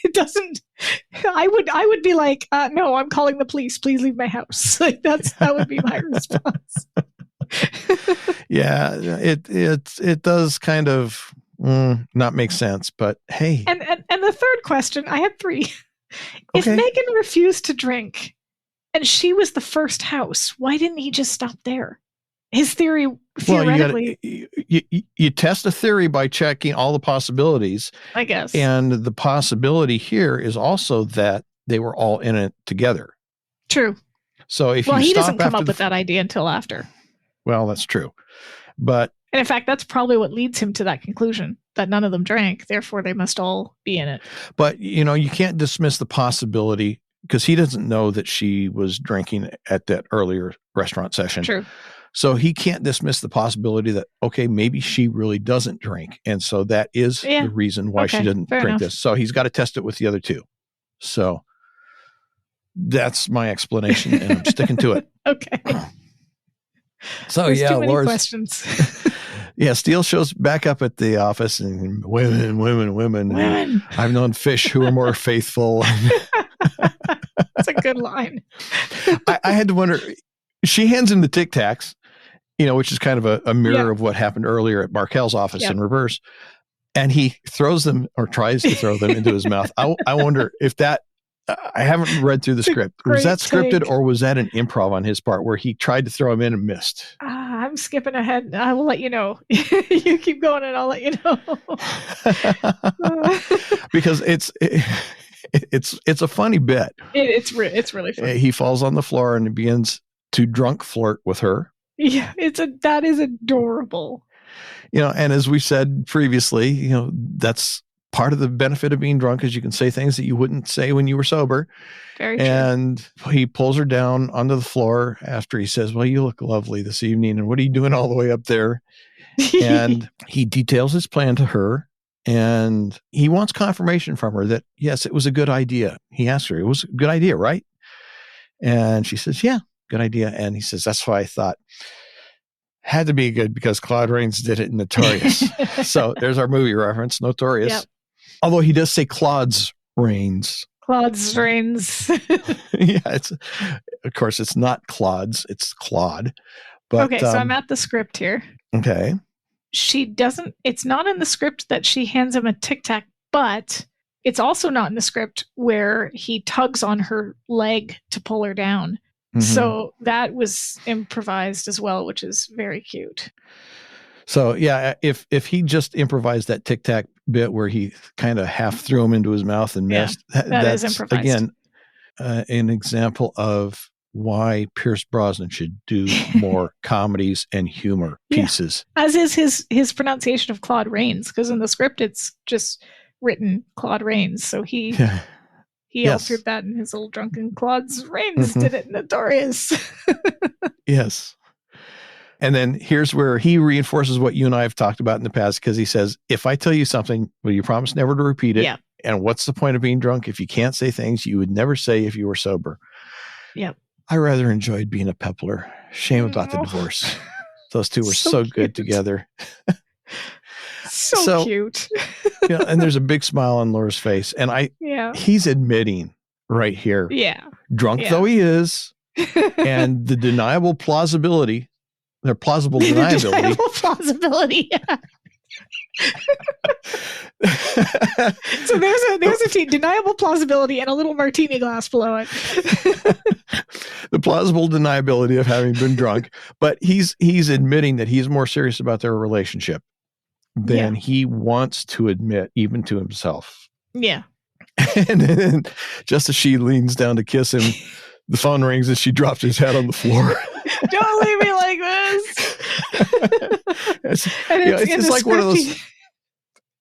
it doesn't. I would be like, no, I'm calling the police. Please leave my house. Like, that would be my response. Yeah, it does kind of not make sense, but hey. And the third question, I had 3. If Okay. Megan refused to drink and she was the first house, why didn't he just stop there? His theory, theoretically, you test a theory by checking all the possibilities, I guess. And the possibility here is also that they were all in it together. True. So if he stop doesn't come after up with that idea until after. Well, that's true, but and in fact, that's probably what leads him to that conclusion, that none of them drank, therefore they must all be in it. But you can't dismiss the possibility, because he doesn't know that she was drinking at that earlier restaurant session. True. So he can't dismiss the possibility that, okay, maybe she really doesn't drink. And so that is the reason why she didn't drink this. So he's got to test it with the other 2. So that's my explanation, and I'm sticking to it. Okay. So There's yeah, too many Laura's questions. Yeah, Steele shows back up at the office, and women. I've known fish who are more faithful. That's a good line. I had to wonder, she hands him the Tic Tacs, which is kind of a mirror of what happened earlier at Markel's office in reverse. And he throws them, or tries to throw them, into his mouth. I wonder if that, I haven't read through the script. Was that scripted, or was that an improv on his part where he tried to throw him in and missed? I'm skipping ahead. I will let you know. You keep going and I'll let you know. Because it's a funny bit. It's really funny. He falls on the floor and begins to drunk flirt with her. Yeah, that is adorable. And as we said previously, that's part of the benefit of being drunk, is you can say things that you wouldn't say when you were sober. Very true. And he pulls her down onto the floor after he says, "Well, you look lovely this evening. And what are you doing all the way up there?" And he details his plan to her, and he wants confirmation from her that, yes, it was a good idea. He asks her, "It was a good idea, right?" And she says, "Yeah, good idea." And he says, "That's why I thought. Had to be good because Claude Rains did it in Notorious." So there's our movie reference, Notorious. Yep. Although he does say Claude's Rains. Claude's Rains. Yeah, of course it's not Claude's, it's Claude. But okay, so I'm at the script here. Okay. It's not in the script that she hands him a Tic Tac, but it's also not in the script where he tugs on her leg to pull her down. Mm-hmm. So that was improvised as well, which is very cute. So yeah, if he just improvised that Tic Tac bit where he kind of half threw him into his mouth and missed, that's improvised. Again, an example of why Pierce Brosnan should do more comedies and humor pieces. As is his pronunciation of Claude Rains, because in the script it's just written Claude Rains. So he altered that in his old drunken Claude's Rains did it Notorious. Yes. And then here's where he reinforces what you and I have talked about in the past, because he says, if I tell you something, will you promise never to repeat it? Yeah. And what's the point of being drunk if you can't say things you would never say if you were sober? Yep. I rather enjoyed being a Pepler. Shame about the divorce. Those two were so good together. So cute. And there's a big smile on Laura's face. And he's admitting right here, drunk though he is, and the deniable plausibility, their plausible deniability. Deniable plausibility. So there's a deniable plausibility and a little martini glass below it. The plausible deniability of having been drunk, but he's admitting that he's more serious about their relationship than he wants to admit, even to himself. Yeah. And then just as she leans down to kiss him, the phone rings and she drops his head on the floor. Don't leave me like this. It's like one of those.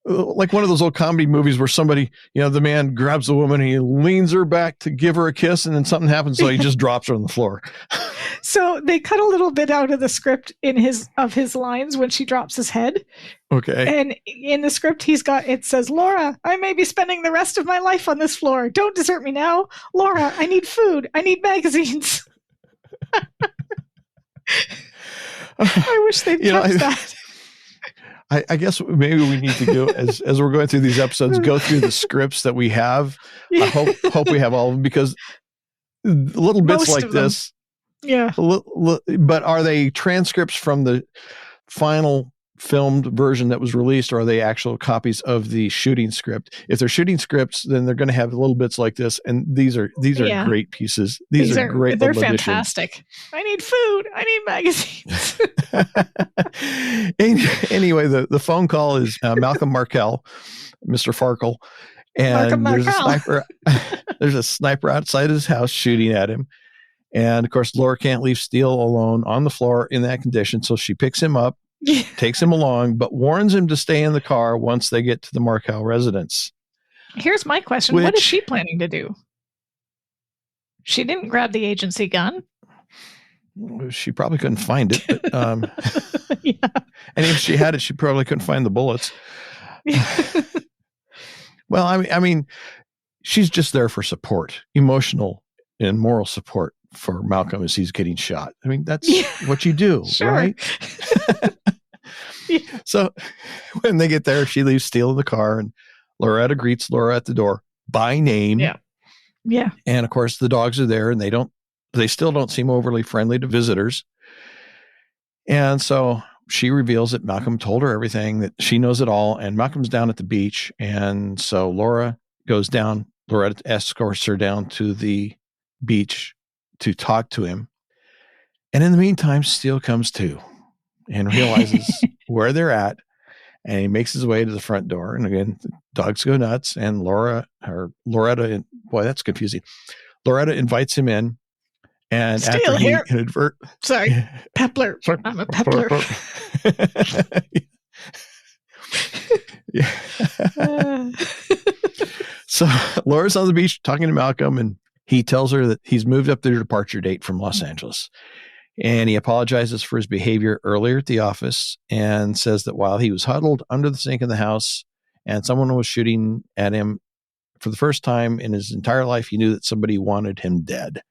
Like one of those old comedy movies where somebody, the man grabs the woman and he leans her back to give her a kiss, and then something happens, so he just drops her on the floor. So they cut a little bit out of the script of his lines when she drops his head. Okay. And in the script, it says, Laura, I may be spending the rest of my life on this floor. Don't desert me now. Laura, I need food. I need magazines. I wish they'd kept that. I guess maybe we need to go as we're going through these episodes, go through the scripts that we have. I hope we have all of them, because little bits like this. Yeah. But are they transcripts from the final filmed version that was released, or are they actual copies of the shooting script? If they're shooting scripts, then they're going to have little bits like this, and these are great pieces. These are great. They're fantastic. I need food. I need magazines. Anyway, the phone call is Malcolm Markel, Mr. Farkle, and there's a sniper outside his house shooting at him. And of course, Laura can't leave Steele alone on the floor in that condition, so she picks him up, takes him along, but warns him to stay in the car once they get to the Markel residence. Here's my question. What is she planning to do? She didn't grab the agency gun. She probably couldn't find it. But, and if she had it, she probably couldn't find the bullets. Well, I mean, she's just there for support, emotional and moral support for Malcolm as he's getting shot. I mean, that's what you do, right? So when they get there, she leaves Steele in the car, and Loretta greets Laura at the door by name. Yeah. And of course, the dogs are there, and they still don't seem overly friendly to visitors. And so she reveals that Malcolm told her everything, that she knows it all, and Malcolm's down at the beach. And so Laura goes down. Loretta escorts her down to the beach to talk to him. And in the meantime, Steele comes to and realizes where they're at, and he makes his way to the front door. And again, the dogs go nuts, and Loretta, boy, that's confusing. Loretta invites him in, and Steele, after here. Sorry, Pepler. I'm a Pepler. So Laura's on the beach talking to Malcolm, and he tells her that he's moved up their departure date from Los Angeles. And he apologizes for his behavior earlier at the office, and says that while he was huddled under the sink in the house and someone was shooting at him for the first time in his entire life, he knew that somebody wanted him dead.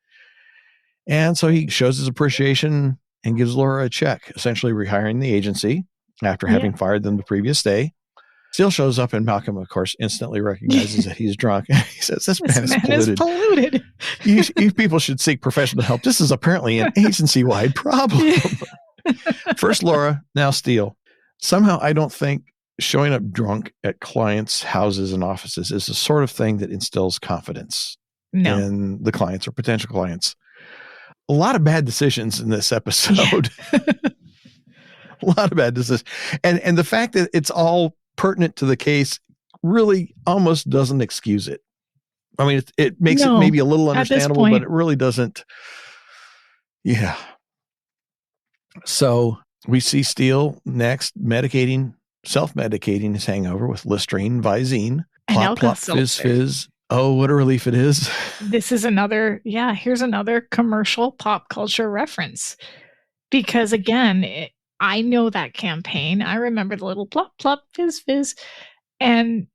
And so he shows his appreciation and gives Laura a check, essentially rehiring the agency after having fired them the previous day. Steele shows up, and Malcolm, of course, instantly recognizes that he's drunk. He says, this man is polluted. You people should seek professional help. This is apparently an agency-wide problem. First Laura, now Steele. Somehow I don't think showing up drunk at clients' houses and offices is the sort of thing that instills confidence in the clients or potential clients. A lot of bad decisions in this episode. A lot of bad decisions. And the fact that it's all pertinent to the case really almost doesn't excuse it. I mean, it makes it maybe a little understandable, but it really doesn't. Yeah. So we see Steele next self-medicating his hangover with Listerine, Visine, plop, plop, fizz, fizz. Oh, what a relief it is. This is here's another commercial pop culture reference. Because again, I know that campaign. I remember the little plop, plop, fizz, fizz. And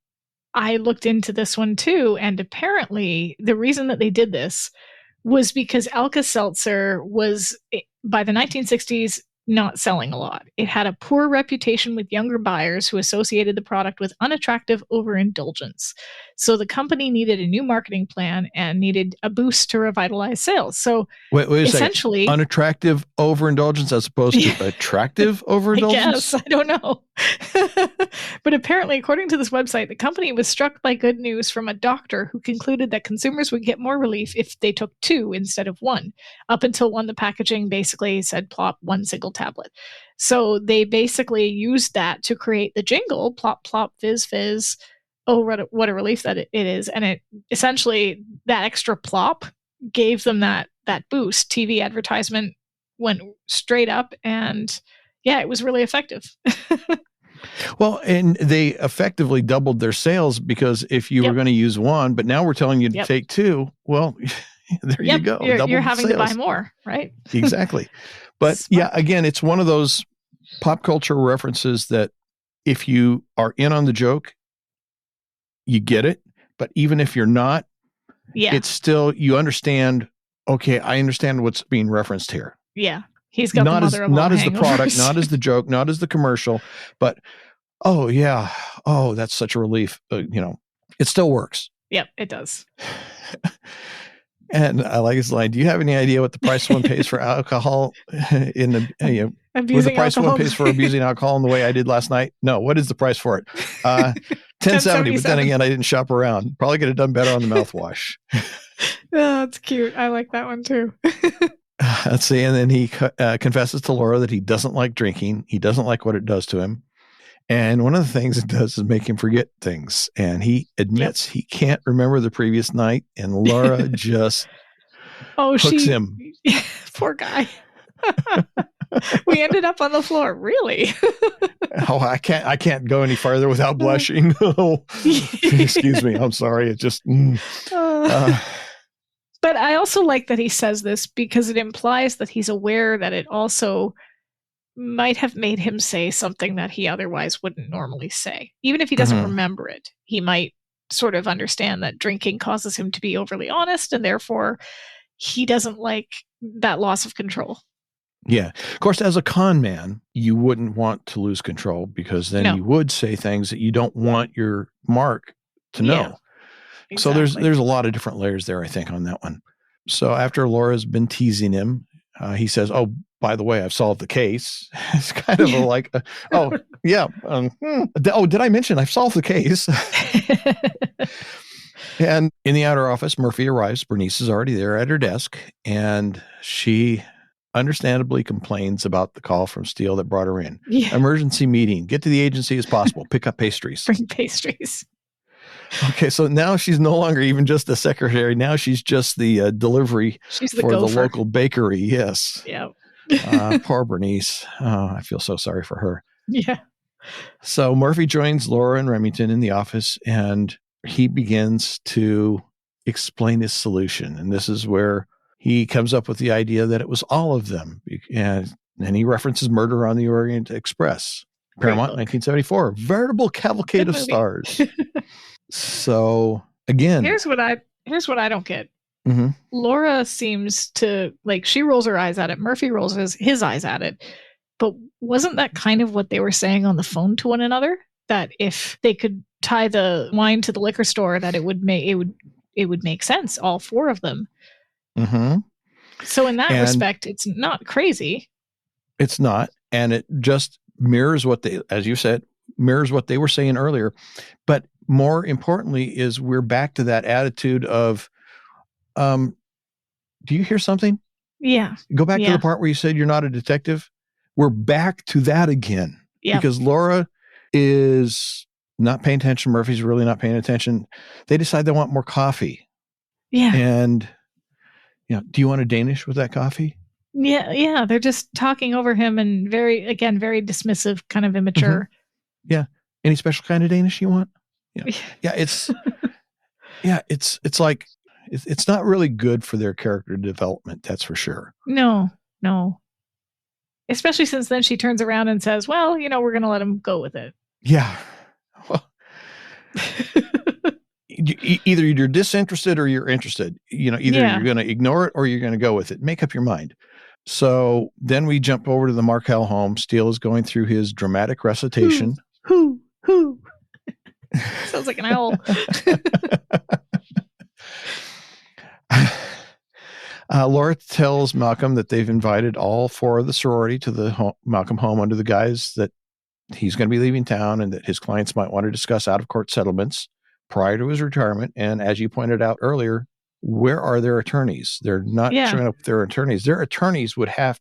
I looked into this one too. And apparently the reason that they did this was because Alka-Seltzer was, by the 1960s, not selling a lot. It had a poor reputation with younger buyers who associated the product with unattractive overindulgence. So the company needed a new marketing plan and needed a boost to revitalize sales. So wait essentially, a second. Unattractive overindulgence as opposed to attractive overindulgence? I don't know. But apparently, according to this website, the company was struck by good news from a doctor who concluded that consumers would get more relief if they took 2 instead of 1. Up until the packaging basically said plop, 1 single tablet. So they basically used that to create the jingle, plop, plop, fizz, fizz. Oh, what a relief that it is. And it essentially, that extra plop gave them that boost. TV advertisement went straight up, and yeah, it was really effective. Well, and they effectively doubled their sales, because if you were going to use 1, but now we're telling you to take 2, well, there you go. You're having to buy more, right? Exactly. But yeah, again, it's one of those pop culture references that if you are in on the joke, you get it. But even if you're not, it's still, you understand, okay, I understand what's being referenced here. Yeah. He's got not as the product, not as the joke, not as the commercial, but oh yeah, oh, that's such a relief. It still works. Yep, it does. And I like his line. Do you have any idea what the price one pays for alcohol in the what the price one pays for abusing alcohol in the way I did last night? No, what is the price for it? $10.70. But then again, I didn't shop around. Probably could have done better on the mouthwash. Oh, that's cute. I like that one too. Let's see. And then he confesses to Laura that he doesn't like drinking. He doesn't like what it does to him. And one of the things it does is make him forget things. And he admits he can't remember the previous night. And Laura just hooks him. Poor guy. We ended up on the floor. Really? Oh, I can't go any farther without blushing. Oh, excuse me. I'm sorry. It just. But I also like that he says this, because it implies that he's aware that it also might have made him say something that he otherwise wouldn't normally say. Even if he doesn't remember it, he might sort of understand that drinking causes him to be overly honest, and therefore he doesn't like that loss of control. Yeah. Of course, as a con man, you wouldn't want to lose control, because then you would say things that you don't want your mark to know. Yeah. Exactly. So there's a lot of different layers there, I think, on that one. So after Laura's been teasing him, he says, "Oh, by the way, I've solved the case." It's kind of oh, yeah. Oh, did I mention I've solved the case? And in the outer office, Murphy arrives. Bernice is already there at her desk, and she understandably complains about the call from Steele that brought her in. Yeah. Emergency meeting. Get to the agency as possible. Pick up pastries. Bring pastries. Okay, so now she's no longer even just a secretary. Now she's just the delivery for the local bakery. Yes. Yeah. Poor Bernice. Oh, I feel so sorry for her. Yeah. So Murphy joins Laura and Remington in the office, and he begins to explain his solution. And this is where he comes up with the idea that it was all of them. And he references Murder on the Orient Express. Paramount, 1974. Veritable cavalcade of stars. So again, here's what I don't get. Mm-hmm. Laura seems to, like, she rolls her eyes at it. Murphy rolls his eyes at it. But wasn't that kind of what they were saying on the phone to one another? That if they could tie the wine to the liquor store, that it would make sense. All 4 of them. Mm-hmm. So in that respect, it's not crazy. It's not, and it just mirrors what they, as you said, mirrors what they were saying earlier. But more importantly is we're back to that attitude of, do you hear something? Yeah. Go back to the part where you said you're not a detective. We're back to that again. Yeah. Because Laura is not paying attention. Murphy's really not paying attention. They decide they want more coffee. Yeah. And, do you want a Danish with that coffee? Yeah. Yeah. They're just talking over him and very dismissive, kind of immature. Mm-hmm. Yeah. Any special kind of Danish you want? Yeah. Yeah. It's, it's like, it's not really good for their character development. That's for sure. No. Especially since then she turns around and says, well, we're going to let him go with it. Yeah. Well, either you're disinterested or you're interested. Either you're going to ignore it or you're going to go with it. Make up your mind. So then we jump over to the Markel home. Steele is going through his dramatic recitation. Who? Sounds like an owl. Laura tells Malcolm that they've invited all 4 of the sorority to the Malcolm home under the guise that he's going to be leaving town and that his clients might want to discuss out-of-court settlements prior to his retirement. And as you pointed out earlier, where are their attorneys? They're not showing up with their attorneys. Their attorneys would have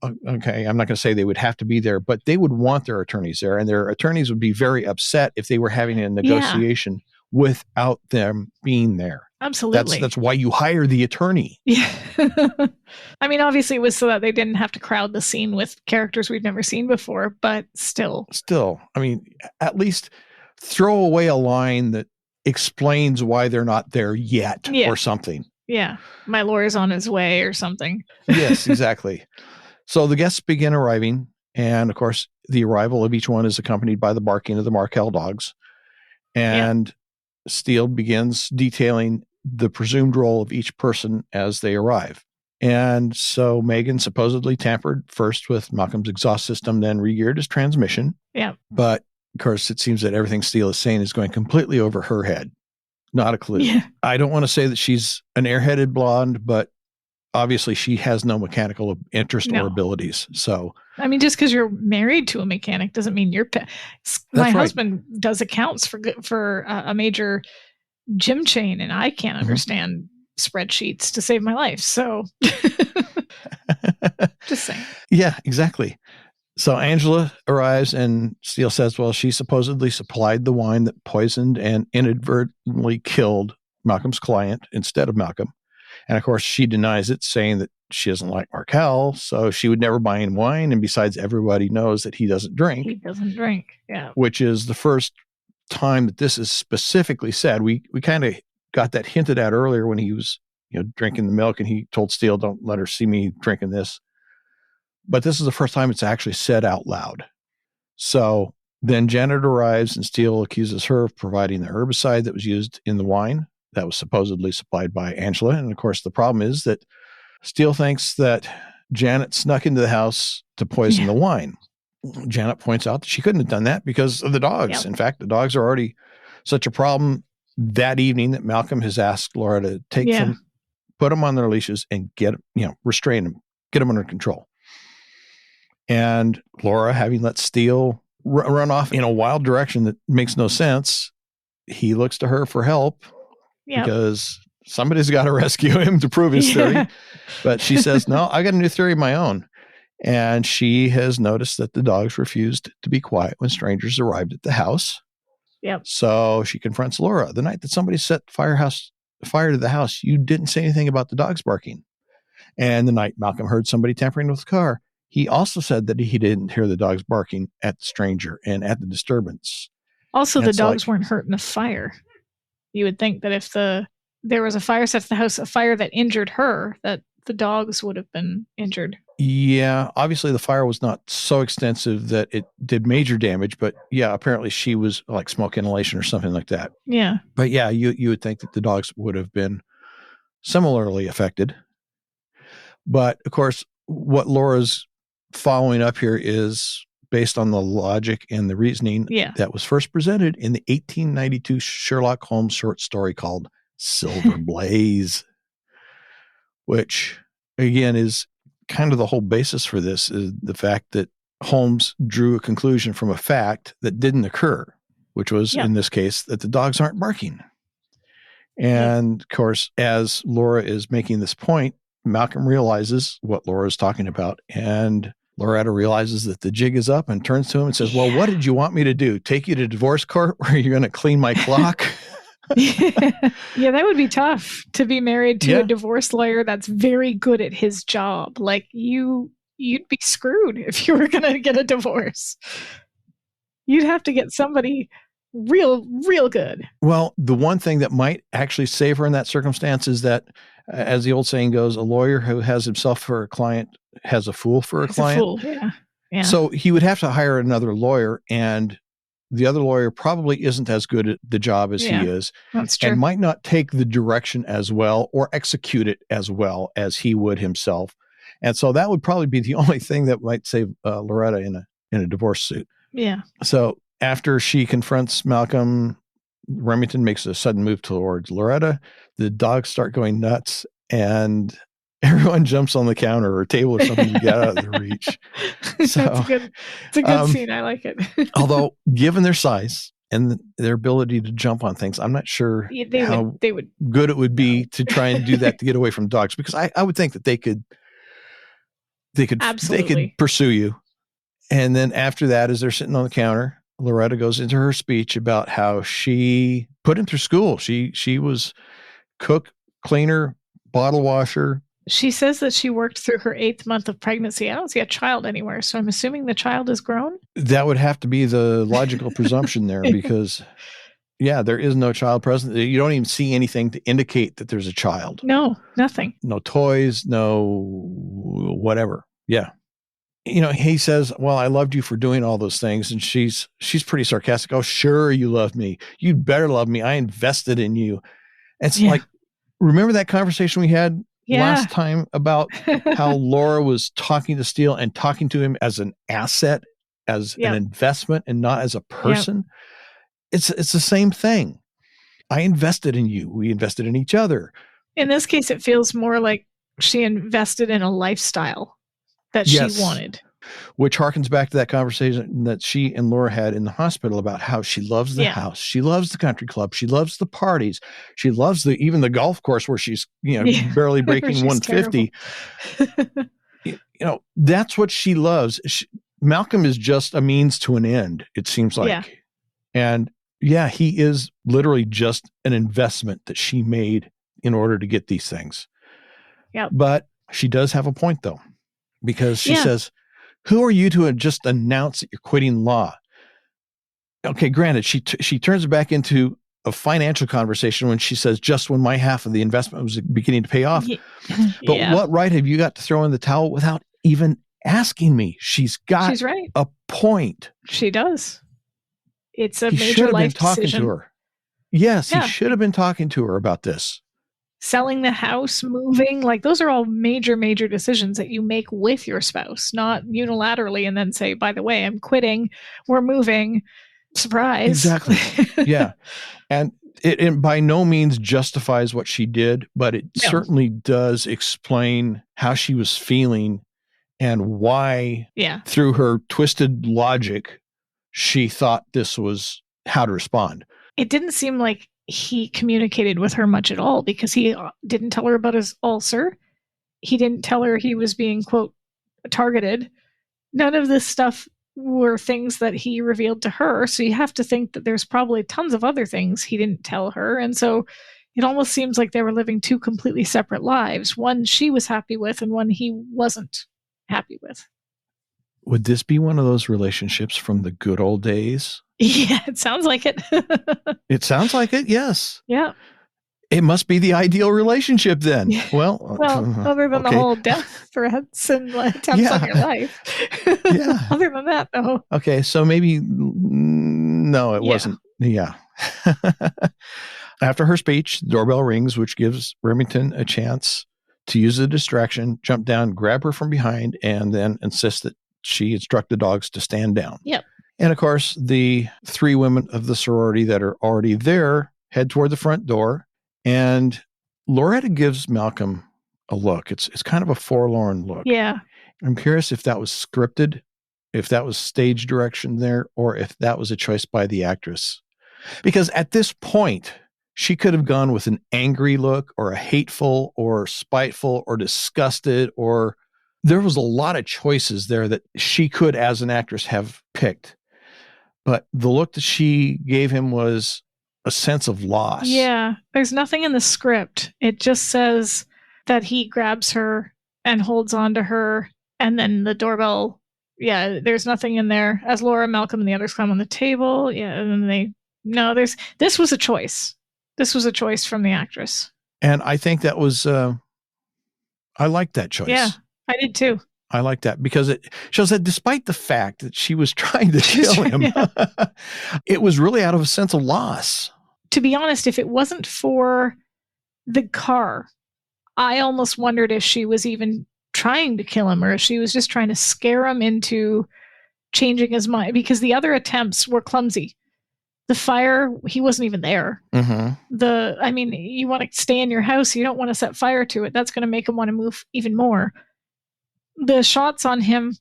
okay, I'm not going to say they would have to be there, but they would want their attorneys there. And their attorneys would be very upset if they were having a negotiation without them being there. Absolutely. That's why you hire the attorney. Yeah. I mean, obviously it was so that they didn't have to crowd the scene with characters we've never seen before, but still. I mean, at least throw away a line that explains why they're not there yet or something. Yeah. My lawyer's on his way or something. Yes, exactly. So the guests begin arriving. And of course, the arrival of each one is accompanied by the barking of the Markel dogs. And Steele begins detailing the presumed role of each person as they arrive. And so Megan supposedly tampered first with Malcolm's exhaust system, then re-geared his transmission. Yeah. But of course, it seems that everything Steele is saying is going completely over her head. Not a clue. Yeah. I don't want to say that she's an airheaded blonde, but obviously she has no mechanical interest or abilities. So, I mean, just because you're married to a mechanic doesn't mean you're. My husband does accounts for a major gym chain, and I can't understand spreadsheets to save my life. So, just saying. Yeah, exactly. So Angela arrives and Steele says, well, she supposedly supplied the wine that poisoned and inadvertently killed Malcolm's client instead of Malcolm. And of course, she denies it, saying that she doesn't like Markel, so she would never buy him wine. And besides, everybody knows that he doesn't drink. He doesn't drink, yeah. Which is the first time that this is specifically said. We kind of got that hinted at earlier when he was, drinking the milk, and he told Steele, "Don't let her see me drinking this." But this is the first time it's actually said out loud. So then Janet arrives, and Steele accuses her of providing the herbicide that was used in the wine that was supposedly supplied by Angela. And of course, the problem is that Steele thinks that Janet snuck into the house to poison the wine. Janet points out that she couldn't have done that because of the dogs. Yep. In fact, the dogs are already such a problem that evening that Malcolm has asked Laura to take them, put them on their leashes, and restrain them, get them under control. And Laura, having let Steele run off in a wild direction that makes no sense, he looks to her for help because somebody's got to rescue him to prove his theory. But she says, no, I got a new theory of my own. And she has noticed that the dogs refused to be quiet when strangers arrived at the house. Yep. So she confronts Laura. The night that somebody set fire to the house, you didn't say anything about the dogs barking. And the night Malcolm heard somebody tampering with the car, he also said that he didn't hear the dogs barking at the stranger and at the disturbance. Also, the dogs weren't hurt in the fire. You would think that if there was a fire set to the house, a fire that injured her, that the dogs would have been injured. Yeah, obviously the fire was not so extensive that it did major damage, but apparently she was like smoke inhalation or something like that. Yeah. But you would think that the dogs would have been similarly affected. But of course, what Laura's following up here is based on the logic and the reasoning that was first presented in the 1892 Sherlock Holmes short story called Silver Blaze, which again is kind of the whole basis for this, is the fact that Holmes drew a conclusion from a fact that didn't occur, which was in this case that the dogs aren't barking. And of course, as Laura is making this point, Malcolm realizes what Laura is talking about, and Loretta realizes that the jig is up and turns to him and says, well, what did you want me to do? Take you to divorce court where you're going to clean my clock? Yeah, that would be tough to be married to a divorce lawyer that's very good at his job. Like you'd be screwed if you were going to get a divorce. You'd have to get somebody real good. Well, the one thing that might actually save her in that circumstance is that, as the old saying goes, a lawyer who has himself for a client has a fool for a He's client. a fool, yeah. So he would have to hire another lawyer, and the other lawyer probably isn't as good at the job as he is, that's true. and might not take the direction as well or execute it as well as he would himself. And so that would probably be the only thing that might save Loretta in a divorce suit. Yeah. So after she confronts Malcolm, Remington makes a sudden move towards Loretta. The dogs start going nuts, and everyone jumps on the counter or table or something to get out of their reach. So it's a good scene. I like it. Although, given their size and their ability to jump on things, I'm not sure how good it would be to try and do that to get away from dogs, because I would think that they could pursue you. And then after that, as they're sitting on the counter, Loretta goes into her speech about how she put him through school. She was cook, cleaner, bottle washer. She says that she worked through her 8th month of pregnancy. I don't see a child anywhere, so I'm assuming the child is grown. That would have to be the logical presumption there, because, there is no child present. You don't even see anything to indicate that there's a child. No, nothing. No toys, no whatever. Yeah. He says, well, I loved you for doing all those things. And she's pretty sarcastic. Oh, sure, you loved me. You'd better love me. I invested in you. It's like, remember that conversation we had last time about how Laura was talking to Steele and talking to him as an asset, as an investment, and not as a person? It's the same thing. I invested in you. We invested in each other. In this case, it feels more like she invested in a lifestyle that she wanted. Which harkens back to that conversation that she and Laura had in the hospital about how she loves the house. She loves the country club. She loves the parties. She loves even the golf course where she's, barely breaking 150. That's what she loves. Malcolm is just a means to an end, it seems like. Yeah. And he is literally just an investment that she made in order to get these things. Yeah. But she does have a point, though, because she says, who are you to just announce that you're quitting law? Okay, granted, she turns it back into a financial conversation when she says, just when my half of the investment was beginning to pay off. But what right have you got to throw in the towel without even asking me? She's got a point. She does. It's a he major should have life been talking decision. to her. Yes, he should have been talking to her about this. Selling the house, moving, like those are all major decisions that you make with your spouse, not unilaterally and then say, by the way, I'm quitting, we're moving, surprise. Exactly. Yeah. And it by no means justifies what she did, but it certainly does explain how she was feeling and why, through her twisted logic, she thought this was how to respond. It didn't seem like he communicated with her much at all, because he didn't tell her about his ulcer. He didn't tell her he was being, quote, targeted. None of this stuff were things that he revealed to her. So you have to think that there's probably tons of other things he didn't tell her. And so it almost seems like they were living two completely separate lives. One she was happy with and one he wasn't happy with. Would this be one of those relationships from the good old days? Yeah, it sounds like it. It sounds like it, yes. Yeah. It must be the ideal relationship then. Well, other than the whole death threats and attempts on your life. Other than that, though. Okay, so maybe, no, it wasn't. Yeah. After her speech, the doorbell rings, which gives Remington a chance to use the distraction, jump down, grab her from behind, and then insist that she instruct the dogs to stand down. Yep. And of course, the 3 women of the sorority that are already there head toward the front door, and Loretta gives Malcolm a look. It's kind of a forlorn look. Yeah. I'm curious if that was scripted, if that was stage direction there, or if that was a choice by the actress. Because at this point, she could have gone with an angry look or a hateful or spiteful or disgusted, or there was a lot of choices there that she could, as an actress, have picked. But the look that she gave him was a sense of loss. Yeah. There's nothing in the script. It just says that he grabs her and holds on to her, and then the doorbell. Yeah, there's nothing in there. As Laura, Malcolm, and the others come on the table, and then they No, this was a choice. This was a choice from the actress. And I think that was, I liked that choice. Yeah, I did too. I like that because it shows that despite the fact that she was trying to kill him, it was really out of a sense of loss. To be honest, if it wasn't for the car, I almost wondered if she was even trying to kill him or if she was just trying to scare him into changing his mind, because the other attempts were clumsy. The fire, he wasn't even there. I mean, you want to stay in your house. You don't want to set fire to it. That's going to make him want to move even more. The shots on him,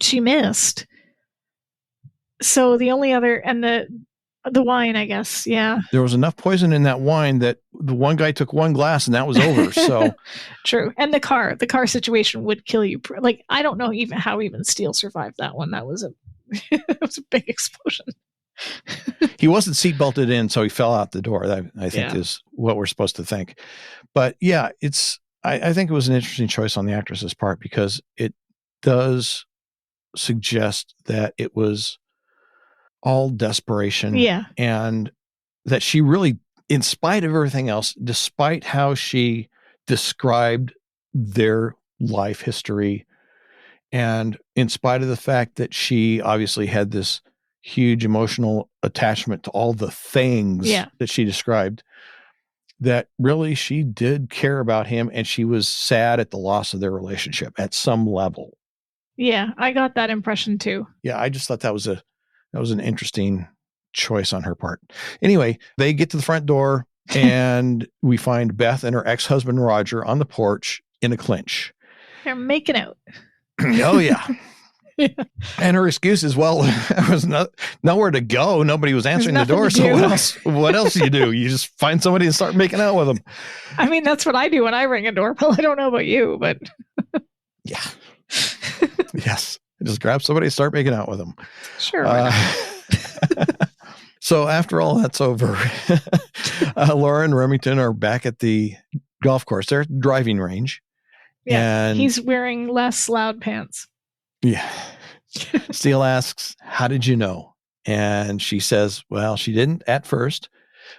she missed. So the only other, and the wine, I guess, yeah. There was enough poison in that wine that the one guy took one glass and that was over. So true. And the car situation would kill you. Like, I don't know even how Steele survived that one. That was it was a big explosion. He wasn't seatbelted in, so he fell out the door. That I think is what we're supposed to think. But yeah, I think it was an interesting choice on the actress's part because it does suggest that it was all desperation. Yeah. And that she really, in spite of everything else, despite how she described their life history, and in spite of the fact that she obviously had this huge emotional attachment to all the things that she described, that really she did care about him and she was sad at the loss of their relationship at some level. Yeah, I got that impression too. Yeah, I just thought that was an interesting choice on her part. Anyway, they get to the front door and we find Beth and her ex-husband Roger on the porch in a clinch. They're making out. Oh yeah. And her excuse is, well, there was nowhere to go. Nobody was answering the door. So what else do you do? You just find somebody and start making out with them. I mean, that's what I do when I ring a doorbell. I don't know about you, but yeah. Yes. Just grab somebody and start making out with them. Sure. So after all that's over, Laura and Remington are back at the golf course. They're at the driving range. Yeah. And he's wearing less loud pants. Yeah. Steele asks, how did you know? And she says, well, she didn't at first,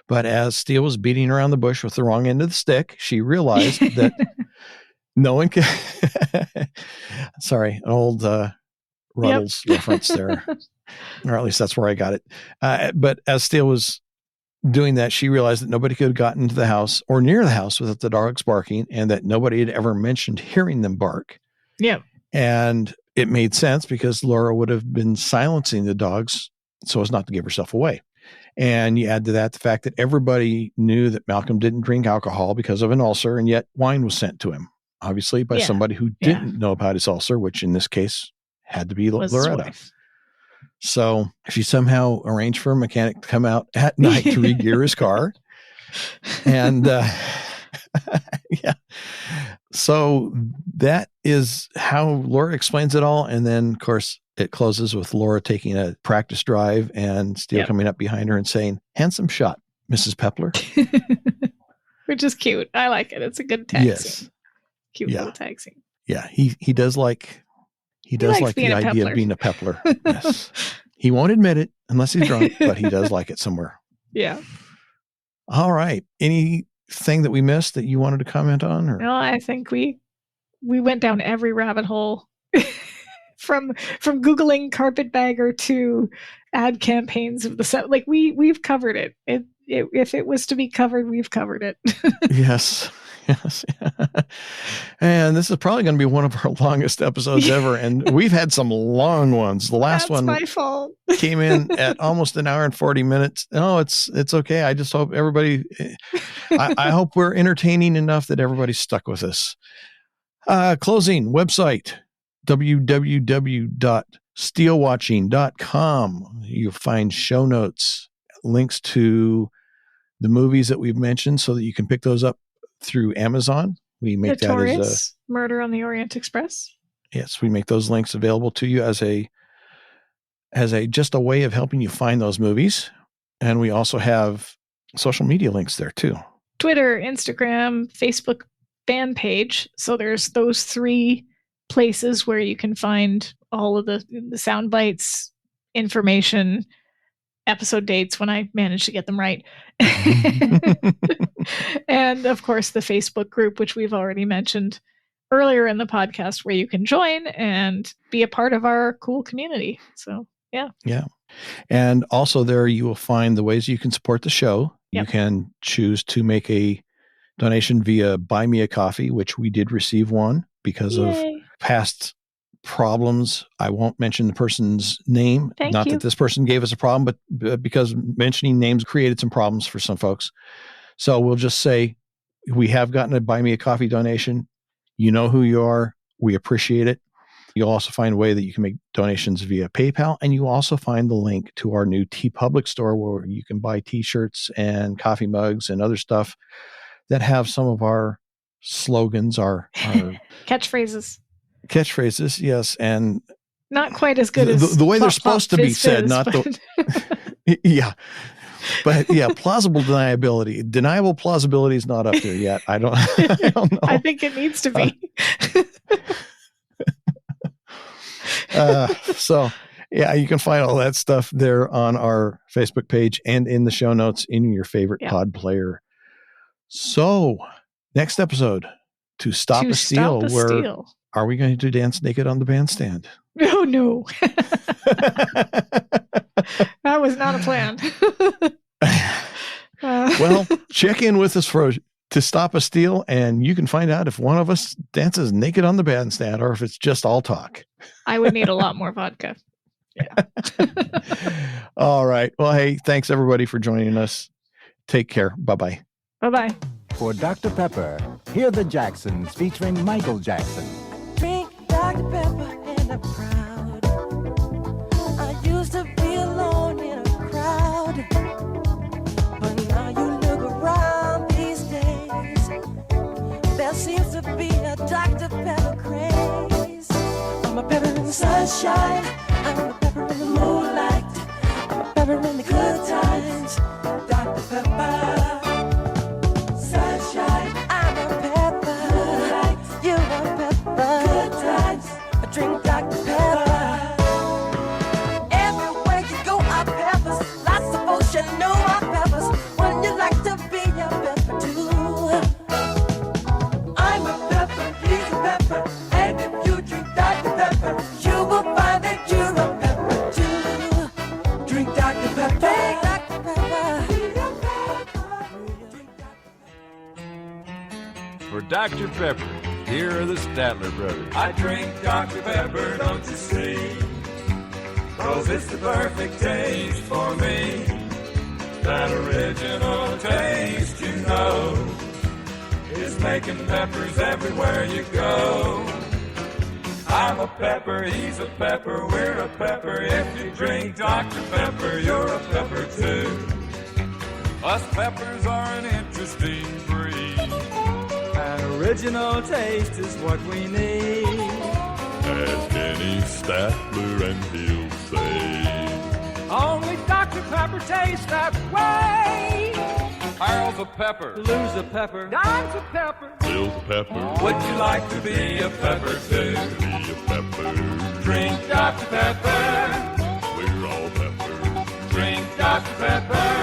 but as Steele was beating around the bush with the wrong end of the stick, she realized that no one can. Sorry, an old Ruddles reference there, or at least that's where I got it. But as Steele was doing that, she realized that nobody could have gotten into the house or near the house without the dogs barking, and that nobody had ever mentioned hearing them bark. Yeah. And it made sense because Laura would have been silencing the dogs so as not to give herself away. And you add to that the fact that everybody knew that Malcolm didn't drink alcohol because of an ulcer, and yet wine was sent to him, obviously by somebody who didn't know about his ulcer, which in this case had to be Loretta. So she somehow arranged for a mechanic to come out at night to re-gear his car. And yeah. So that is how Laura explains it all. And then, of course, it closes with Laura taking a practice drive and Steele coming up behind her and saying, handsome shot, Mrs. Pepler. Which is cute. I like it. It's a good tag scene. Cute little tag scene. Yeah. He does like the idea of being a Pepler. Yes. He won't admit it unless he's drunk, but he does like it somewhere. Yeah. All right. Anything that we missed that you wanted to comment on? Or? No, I think we went down every rabbit hole from Googling carpetbagger to ad campaigns of the set. Like we've covered it. If it was to be covered, we've covered it. Yes. And this is probably going to be one of our longest episodes ever. And we've had some long ones. The last one my fault. came in at almost an hour and 40 minutes. No, it's okay. I just hope everybody, I hope we're entertaining enough that everybody's stuck with us. Closing website, www.SteeleWatching.com. You'll find show notes, links to the movies that we've mentioned so that you can pick those up through Amazon. We make Notorious, that as Murder on the Orient Express. Yes, we make those links available to you as a just a way of helping you find those movies. And we also have social media links there too. Twitter, Instagram, Facebook fan page. So there's those three places where you can find all of the sound bites, information, episode dates when I manage to get them right. And of course, the Facebook group, which we've already mentioned earlier in the podcast, where you can join and be a part of our cool community. So, yeah. Yeah. And also there you will find the ways you can support the show. Yep. You can choose to make a donation via Buy Me a Coffee, which we did receive one because of past problems. I won't mention the person's name. Not that this person gave us a problem, but because mentioning names created some problems for some folks. So we'll just say we have gotten a Buy Me a Coffee donation. You know who you are. We appreciate it. You'll also find a way that you can make donations via PayPal, and you also find the link to our new TeePublic store where you can buy T-shirts and coffee mugs and other stuff that have some of our slogans, our catchphrases. Catchphrases, yes, and not quite as good as the way they're supposed to be said. Not the yeah, but yeah, plausible deniability. Deniable plausibility is not up there yet. I don't know. I think it needs to be. So yeah, you can find all that stuff there on our Facebook page and in the show notes in your favorite pod player. So next episode, to stop a steal, where are we going to dance naked on the bandstand? Oh no. That was not a plan. Well, check in with us to stop a steal, and you can find out if one of us dances naked on the bandstand or if it's just all talk. I would need a lot more vodka. Yeah. All right. Well, hey, thanks everybody for joining us. Take care. Bye-bye. Bye-bye. For Dr. Pepper, hear the Jacksons featuring Michael Jackson. Drink Dr. Pepper and I'm proud. I used to be alone in a crowd, but now you look around these days, there seems to be a Dr. Pepper craze. I'm a pepper in the sunshine, I'm a pepper in the moonlight, I'm a pepper in the good times. Dr. Pepper. Drink Dr. Pepper. Everywhere you go, our peppers. Lots of folks you know our peppers. Wouldn't you like to be a pepper too? I'm a pepper, he's a pepper. And if you drink Dr. Pepper, you will find that you're a pepper too. Drink Dr. Pepper. Drink Dr. Pepper. For Dr. Pepper, here are the Statler brothers. I drink Dr. Pepper, don't you see? 'Cause it's the perfect taste for me. That original taste, you know, is making peppers everywhere you go. I'm a pepper, he's a pepper, we're a pepper. If you drink Dr. Pepper, you're a pepper too. Us peppers are an interesting breed. An original taste is what we need. Ask any Statler and he'll say only Dr. Pepper tastes that way. Harold's a pepper, Lou's a pepper, Don's a pepper, Bill's a pepper. Would you like to be a pepper too? Be a pepper. Drink Dr. Pepper. We're all peppers. Drink Dr. Pepper.